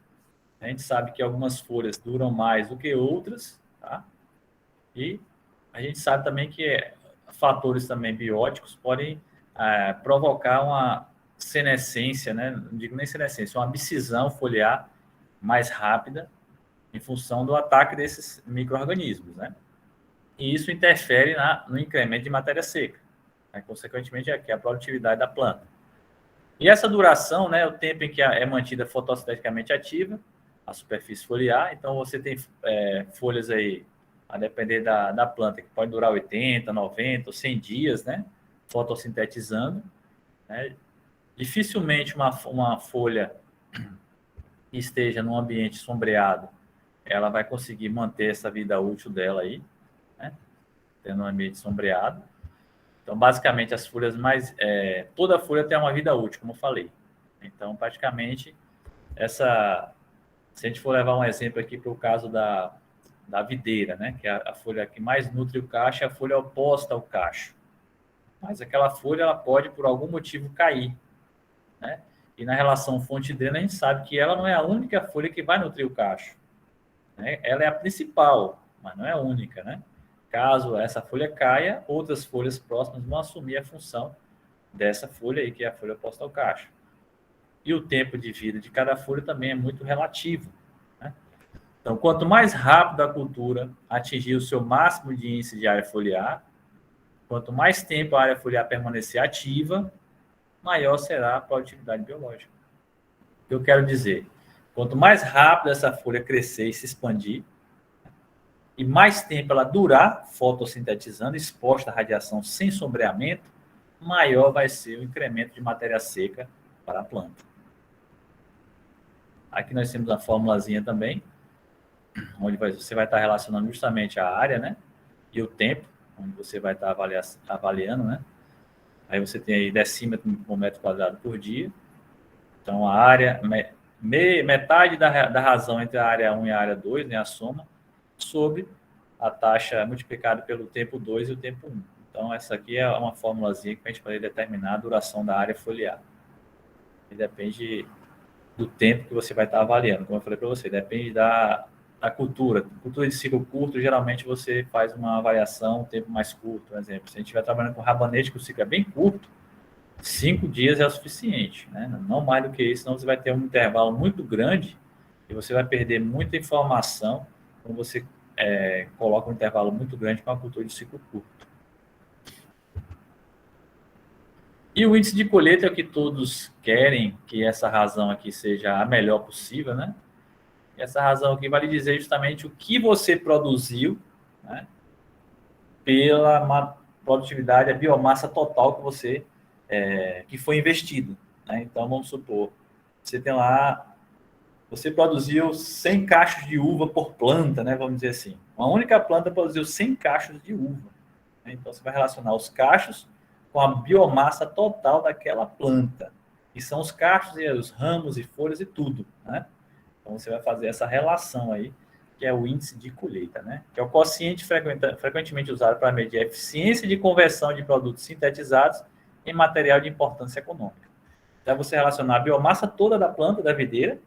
A gente sabe que algumas folhas duram mais do que outras, tá? E a gente sabe também que fatores também bióticos podem provocar uma senescência, né? Não digo nem senescência, uma abscisão foliar mais rápida em função do ataque desses micro-organismos, né? E isso interfere no incremento de matéria seca, né? Consequentemente, aqui a produtividade da planta. E essa duração, né, o tempo em que é mantida fotossinteticamente ativa, a superfície foliar, então você tem folhas aí, a depender da planta, que pode durar 80, 90 ou 100 dias, né, fotossintetizando, né? Dificilmente uma folha que esteja num ambiente sombreado, ela vai conseguir manter essa vida útil dela aí, né, tendo um ambiente sombreado. Então, basicamente, as folhas toda folha tem uma vida útil, como eu falei. Então, praticamente, se a gente for levar um exemplo aqui para o caso da videira, né, que é a folha que mais nutre o cacho, é a folha oposta ao cacho. Mas aquela folha, ela pode, por algum motivo, cair, né? E na relação fonte-dreno, a gente sabe que ela não é a única folha que vai nutrir o cacho, né? Ela é a principal, mas não é a única, né? Caso essa folha caia, outras folhas próximas vão assumir a função dessa folha aí, que é a folha oposta ao cacho. E o tempo de vida de cada folha também é muito relativo, né? Então, quanto mais rápido a cultura atingir o seu máximo de índice de área foliar, quanto mais tempo a área foliar permanecer ativa, maior será a produtividade biológica. O que eu quero dizer? Quanto mais rápido essa folha crescer e se expandir, e mais tempo ela durar fotossintetizando, exposta à radiação sem sombreamento, maior vai ser o incremento de matéria seca para a planta. Aqui nós temos a formulazinha também, onde você vai estar relacionando justamente a área, né? E o tempo, onde você vai estar avaliando, né? Aí você tem aí decímetro por metro quadrado por dia. Então, a área, metade da razão entre a área 1 e a área 2, né? A soma, sobre a taxa multiplicada pelo tempo 2 e o tempo 1. Então, essa aqui é uma formulazinha que a gente pode determinar a duração da área foliar. E depende do tempo que você vai estar avaliando, como eu falei para você, depende da cultura. Cultura de ciclo curto, geralmente você faz uma avaliação, um tempo mais curto, por exemplo. Se a gente estiver trabalhando com rabanete, que o ciclo é bem curto, 5 dias é o suficiente, né? Não mais do que isso, senão você vai ter um intervalo muito grande e você vai perder muita informação quando você coloca um intervalo muito grande com a cultura de ciclo curto. E o índice de colheita é o que todos querem que essa razão aqui seja a melhor possível, né? E essa razão aqui vai lhe dizer justamente o que você produziu, né? Pela produtividade, a biomassa total que você que foi investido, né? Então, vamos supor, você tem lá, você produziu 100 cachos de uva por planta, né? Vamos dizer assim. Uma única planta produziu 100 cachos de uva. Né? Então, você vai relacionar os cachos com a biomassa total daquela planta. E são os cachos e os ramos e folhas e tudo, né? Então, você vai fazer essa relação aí, que é o índice de colheita, né? Que é o quociente frequentemente usado para medir a eficiência de conversão de produtos sintetizados em material de importância econômica. Então, você relacionar a biomassa toda da planta, da videira,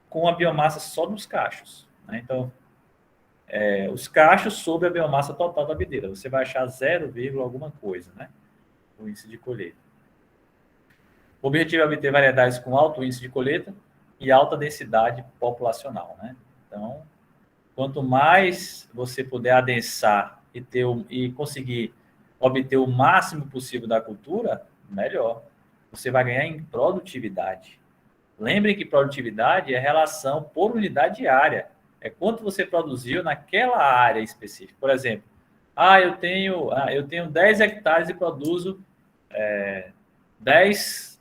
com a biomassa só dos cachos. Né? Então, os cachos sobre a biomassa total da videira. Você vai achar 0, alguma coisa, né? O índice de colheita. O objetivo é obter variedades com alto índice de colheita e alta densidade populacional, né? Então, quanto mais você puder adensar e conseguir obter o máximo possível da cultura, melhor. Você vai ganhar em produtividade. Lembrem que produtividade é relação por unidade diária. É quanto você produziu naquela área específica. Por exemplo, eu tenho 10 hectares e produzo 10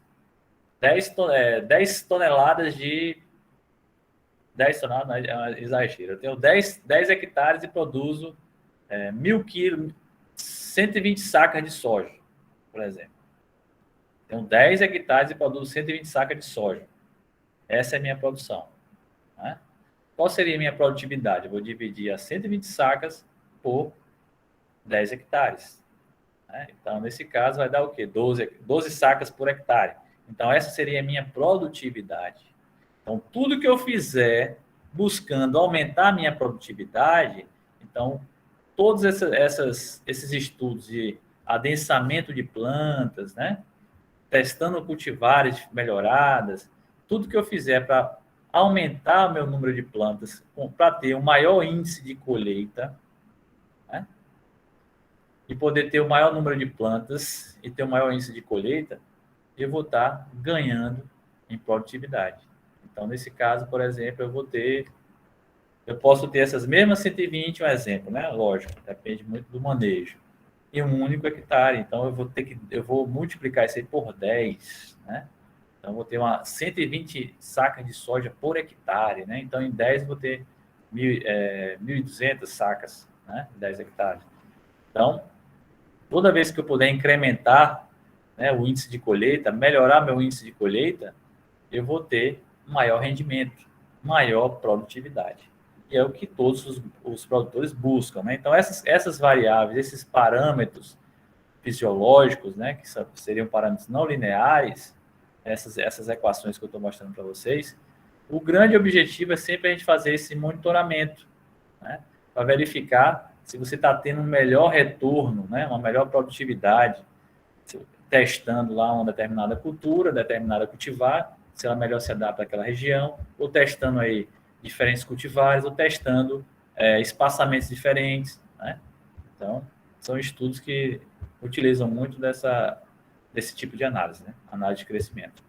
toneladas de... 10 toneladas, não é exagero. Eu tenho 10 hectares e produzo 1.000 quilos, 120 sacas de soja, por exemplo. Tenho 10 hectares e produzo 120 sacas de soja. Essa é a minha produção. Né? Qual seria a minha produtividade? Eu vou dividir as 120 sacas por 10 hectares. Né? Então, nesse caso, vai dar o quê? 12 sacas por hectare. Então, essa seria a minha produtividade. Então, tudo que eu fizer buscando aumentar a minha produtividade, então, todos esses estudos de adensamento de plantas, né? Testando cultivares melhoradas, tudo que eu fizer para aumentar o meu número de plantas, para ter um maior índice de colheita, né? E poder ter o maior número de plantas e ter o maior índice de colheita, eu vou estar ganhando em produtividade. Então, nesse caso, por exemplo, eu posso ter essas mesmas 120, um exemplo, né? Lógico, depende muito do manejo. E um único hectare. Então, eu vou multiplicar isso aí por 10, né? Então, eu vou ter 120 sacas de soja por hectare, né? Então, em 10, eu vou ter 1.200 sacas, né? Em 10 hectares. Então, toda vez que eu puder incrementar, né, o índice de colheita, melhorar meu índice de colheita, eu vou ter maior rendimento, maior produtividade. E é o que todos os produtores buscam, né? Então, essas variáveis, esses parâmetros fisiológicos, né, que seriam parâmetros não lineares, essas equações que eu estou mostrando para vocês, o grande objetivo é sempre a gente fazer esse monitoramento, né, para verificar se você está tendo um melhor retorno, né, uma melhor produtividade, testando lá uma determinada cultura, determinada cultivar, se ela melhor se adapta àquela região, ou testando aí diferentes cultivares, ou testando espaçamentos diferentes, né? Então, são estudos que utilizam muito desse tipo de análise, né? Análise de crescimento.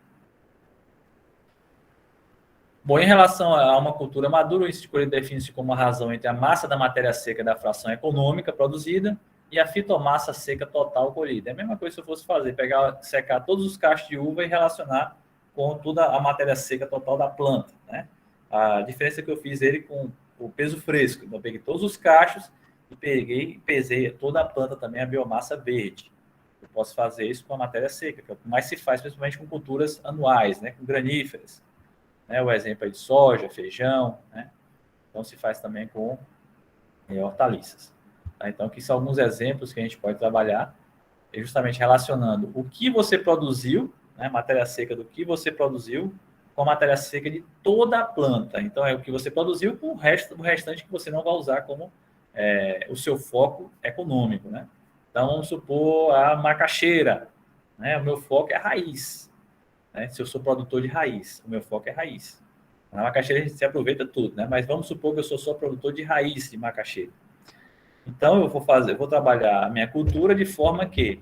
Bom, em relação a uma cultura madura, o índice de colheita define-se como uma razão entre a massa da matéria seca da fração econômica produzida e a fitomassa seca total colhida. É a mesma coisa se eu fosse secar todos os cachos de uva e relacionar com toda a matéria seca total da planta, né? A diferença é que eu fiz ele com o peso fresco. Então, eu peguei todos os cachos e pesei toda a planta também, a biomassa verde. Eu posso fazer isso com a matéria seca, que é o que mais se faz, principalmente com culturas anuais, né? Com graníferas. Né? O exemplo é de soja, feijão, né? Então, se faz também com e hortaliças. Tá? Então, aqui são alguns exemplos que a gente pode trabalhar, justamente relacionando o que você produziu, né, matéria seca do que você produziu, com a matéria seca de toda a planta. Então, é o que você produziu com o restante que você não vai usar como o seu foco econômico. Né? Então, vamos supor a macaxeira. Né? O meu foco é a raiz. Né? Se eu sou produtor de raiz, o meu foco é raiz. Na macaxeira a gente se aproveita tudo, né? Mas vamos supor que eu sou só produtor de raiz de macaxeira. Então eu vou trabalhar a minha cultura de forma que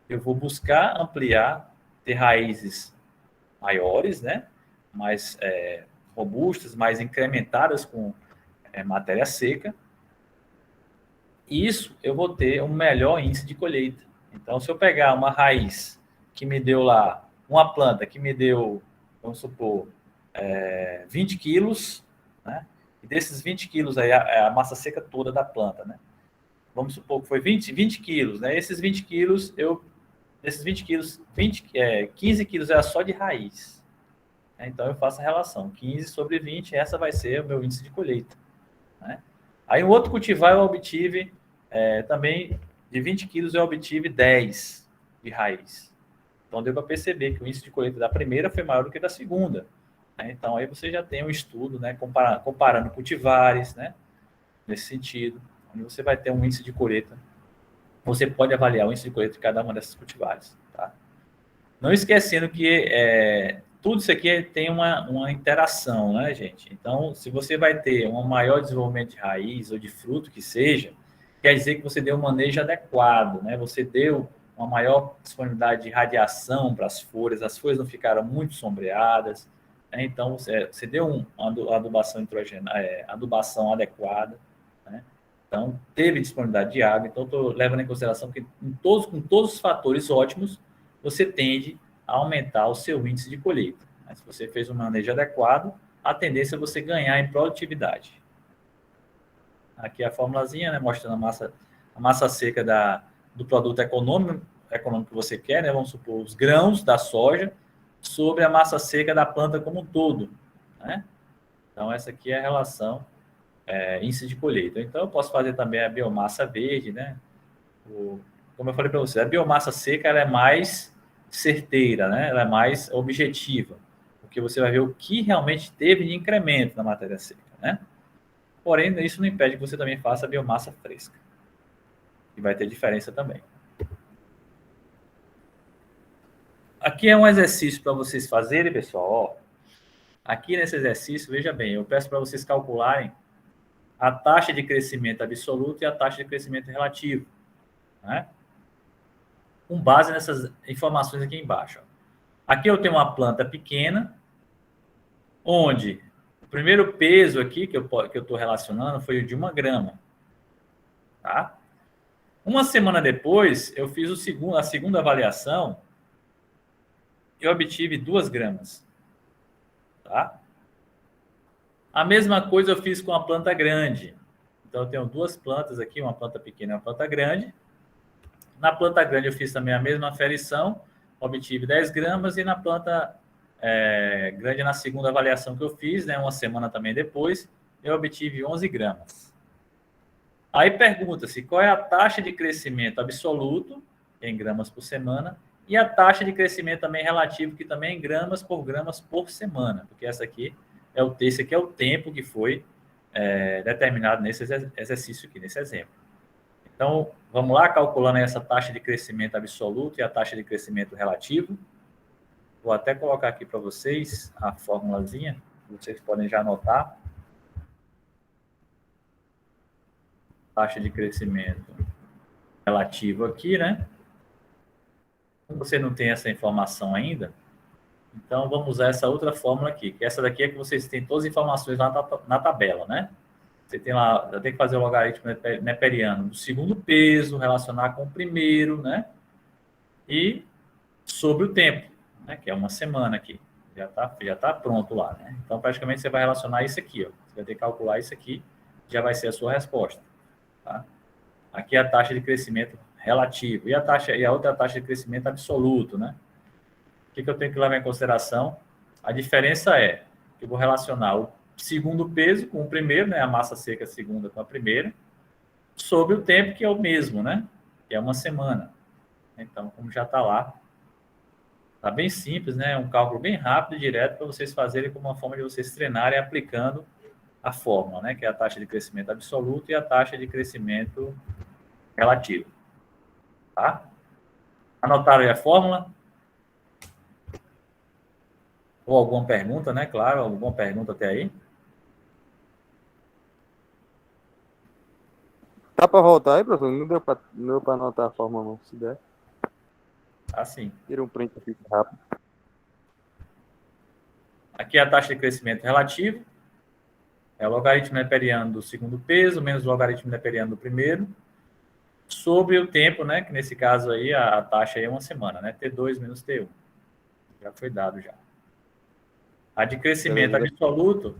eu vou buscar ampliar, ter raízes maiores, né? Mais robustas, mais incrementadas com matéria seca. Isso eu vou ter um melhor índice de colheita. Então, se eu pegar uma raiz que me deu lá, uma planta que me deu, vamos supor, 20 quilos, né? E desses 20 quilos aí, a massa seca toda da planta, né? Vamos supor que foi 20 quilos, né? Esses 20 quilos, desses 20 quilos, 15 quilos era só de raiz. Então, eu faço a relação, 15 sobre 20, essa vai ser o meu índice de colheita. Né? Aí, o outro cultivar eu obtive também, de 20 quilos eu obtive 10 de raiz. Então, deu para perceber que o índice de colheita da primeira foi maior do que da segunda. Né? Então, aí você já tem um estudo, né, comparando cultivares, né, nesse sentido, onde você vai ter um índice de colheita. Você pode avaliar o índice de colheita de cada uma dessas cultivares. Tá? Não esquecendo que tudo isso aqui tem uma interação, né, gente? Então, se você vai ter um maior desenvolvimento de raiz ou de fruto que seja, quer dizer que você deu um manejo adequado, né? Você deu uma maior disponibilidade de radiação para as folhas não ficaram muito sombreadas, né? Então, você deu uma adubação adequada, né? Então, teve disponibilidade de água. Então, estou levando em consideração que com todos os fatores ótimos, você tende a aumentar o seu índice de colheita. Mas se você fez um manejo adequado, a tendência é você ganhar em produtividade. Aqui a formulazinha, né, mostrando a massa seca do produto econômico que você quer, né, vamos supor, os grãos da soja, sobre a massa seca da planta como um todo. Né? Então, essa aqui é a relação índice de colheita. Então, eu posso fazer também a biomassa verde, né? Como eu falei para você, a biomassa seca ela é mais certeira, né? Ela é mais objetiva, porque você vai ver o que realmente teve de incremento na matéria seca, né? Porém, isso não impede que você também faça a biomassa fresca, e vai ter diferença também. Aqui é um exercício para vocês fazerem, pessoal. Ó, aqui nesse exercício, veja bem, eu peço para vocês calcularem a taxa de crescimento absoluto e a taxa de crescimento relativo, né? Com base nessas informações aqui embaixo. Aqui eu tenho uma planta pequena, onde o primeiro peso aqui que eu estou relacionando foi o de 1 grama. Tá? Uma semana depois, eu fiz a segunda avaliação e obtive 2 gramas. Tá? A mesma coisa eu fiz com a planta grande. Então, eu tenho 2 plantas aqui, uma planta pequena e uma planta grande. Na planta grande, eu fiz também a mesma aferição, obtive 10 gramas, e na planta grande, na segunda avaliação que eu fiz, né, uma semana também depois, eu obtive 11 gramas. Aí pergunta-se qual é a taxa de crescimento absoluto, em gramas por semana, e a taxa de crescimento também relativo, que também é em gramas por semana, porque esse aqui é o tempo que foi determinado nesse exercício aqui, nesse exemplo. Então, vamos lá, calculando essa taxa de crescimento absoluto e a taxa de crescimento relativo. Vou até colocar aqui para vocês a formulazinha, vocês podem já anotar. Taxa de crescimento relativo aqui, né? Como você não tem essa informação ainda, então vamos usar essa outra fórmula aqui, que essa daqui é que vocês têm todas as informações lá na tabela, né? Você tem lá, tem que fazer o logaritmo neperiano do segundo peso, relacionar com o primeiro, né? E sobre o tempo, né? Que é uma semana aqui. Já tá pronto lá, né? Então, praticamente, você vai relacionar isso aqui, ó. Você vai ter que calcular isso aqui, já vai ser a sua resposta, tá? Aqui é a taxa de crescimento relativo e a outra taxa de crescimento absoluto, né? O que eu tenho que levar em consideração? A diferença é que eu vou relacionar o segundo peso com o primeiro, né? A massa seca segunda com a primeira, sobre o tempo que é o mesmo, né? Que é uma semana. Então, como já está lá, está bem simples, né? É um cálculo bem rápido e direto para vocês fazerem como uma forma de vocês treinarem aplicando a fórmula, né? Que é a taxa de crescimento absoluto e a taxa de crescimento relativo, tá? Anotaram aí a fórmula? Ou alguma pergunta, né? Claro, alguma pergunta até aí? Dá para voltar aí, professor? Não deu para anotar a forma, não. Se der, Assim. tira um print aqui rápido. Aqui é a taxa de crescimento relativo. É o logaritmo neperiano do segundo peso menos o logaritmo neperiano do primeiro, sobre o tempo, né? Que nesse caso aí a taxa aí é uma semana, né? T2 menos T1. Já foi dado já. A de crescimento Beleza. absoluto.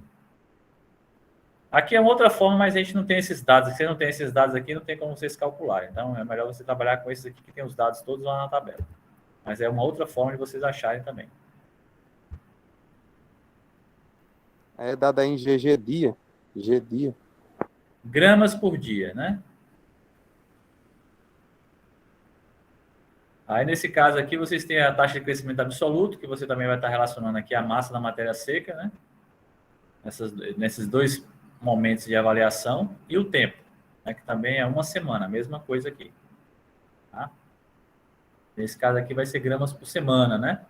Aqui é uma outra forma, mas a gente não tem esses dados. Se você não tem esses dados aqui, não tem como vocês calcularem. Então é melhor você trabalhar com esses aqui que tem os dados todos lá na tabela. Mas é uma outra forma de vocês acharem também. É dada em GG dia. G dia. Gramas por dia, né? Aí, nesse caso aqui, vocês têm a taxa de crescimento absoluto, que você também vai estar relacionando aqui a massa da matéria seca, né? Nesses dois momentos de avaliação, e o tempo, né? Que também é uma semana, a mesma coisa aqui. Tá? Nesse caso aqui vai ser gramas por semana, né?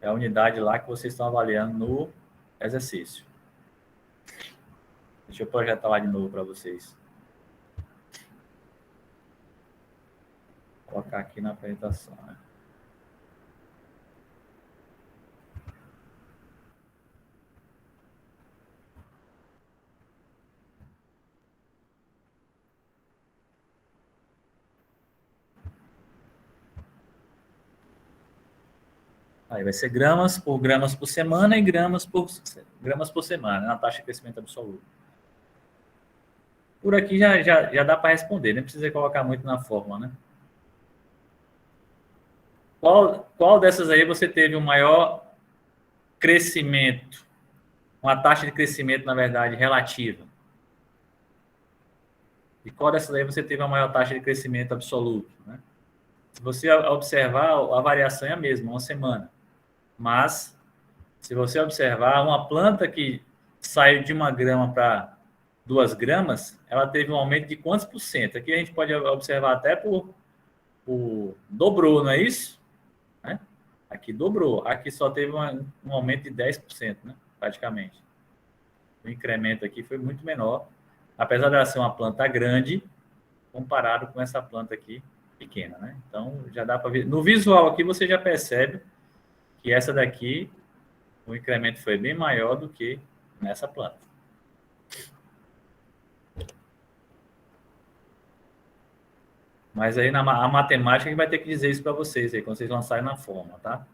É a unidade lá que vocês estão avaliando no exercício. Deixa eu projetar lá de novo para vocês. Vou colocar aqui na apresentação, né? Aí vai ser gramas por semana e gramas por semana, né? Na taxa de crescimento absoluto. Por aqui já dá para responder, nem precisa colocar muito na fórmula, né? Qual dessas aí você teve um maior crescimento, uma taxa de crescimento, na verdade, relativa? E qual dessas aí você teve a maior taxa de crescimento absoluto, né? Se você observar, a variação é a mesma, uma semana. Mas, se você observar, uma planta que saiu de 1 grama para 2 gramas, ela teve um aumento de quantos por cento? Aqui a gente pode observar até por dobrou, não é isso? Né? Aqui dobrou. Aqui só teve um aumento de 10%, né? Praticamente. O incremento aqui foi muito menor, apesar dela ser uma planta grande, comparado com essa planta aqui pequena, né? Então, já dá para ver. No visual aqui, você já percebe que essa daqui, o incremento foi bem maior do que nessa planta. Mas aí a matemática vai ter que dizer isso para vocês aí, quando vocês lançarem na forma, tá?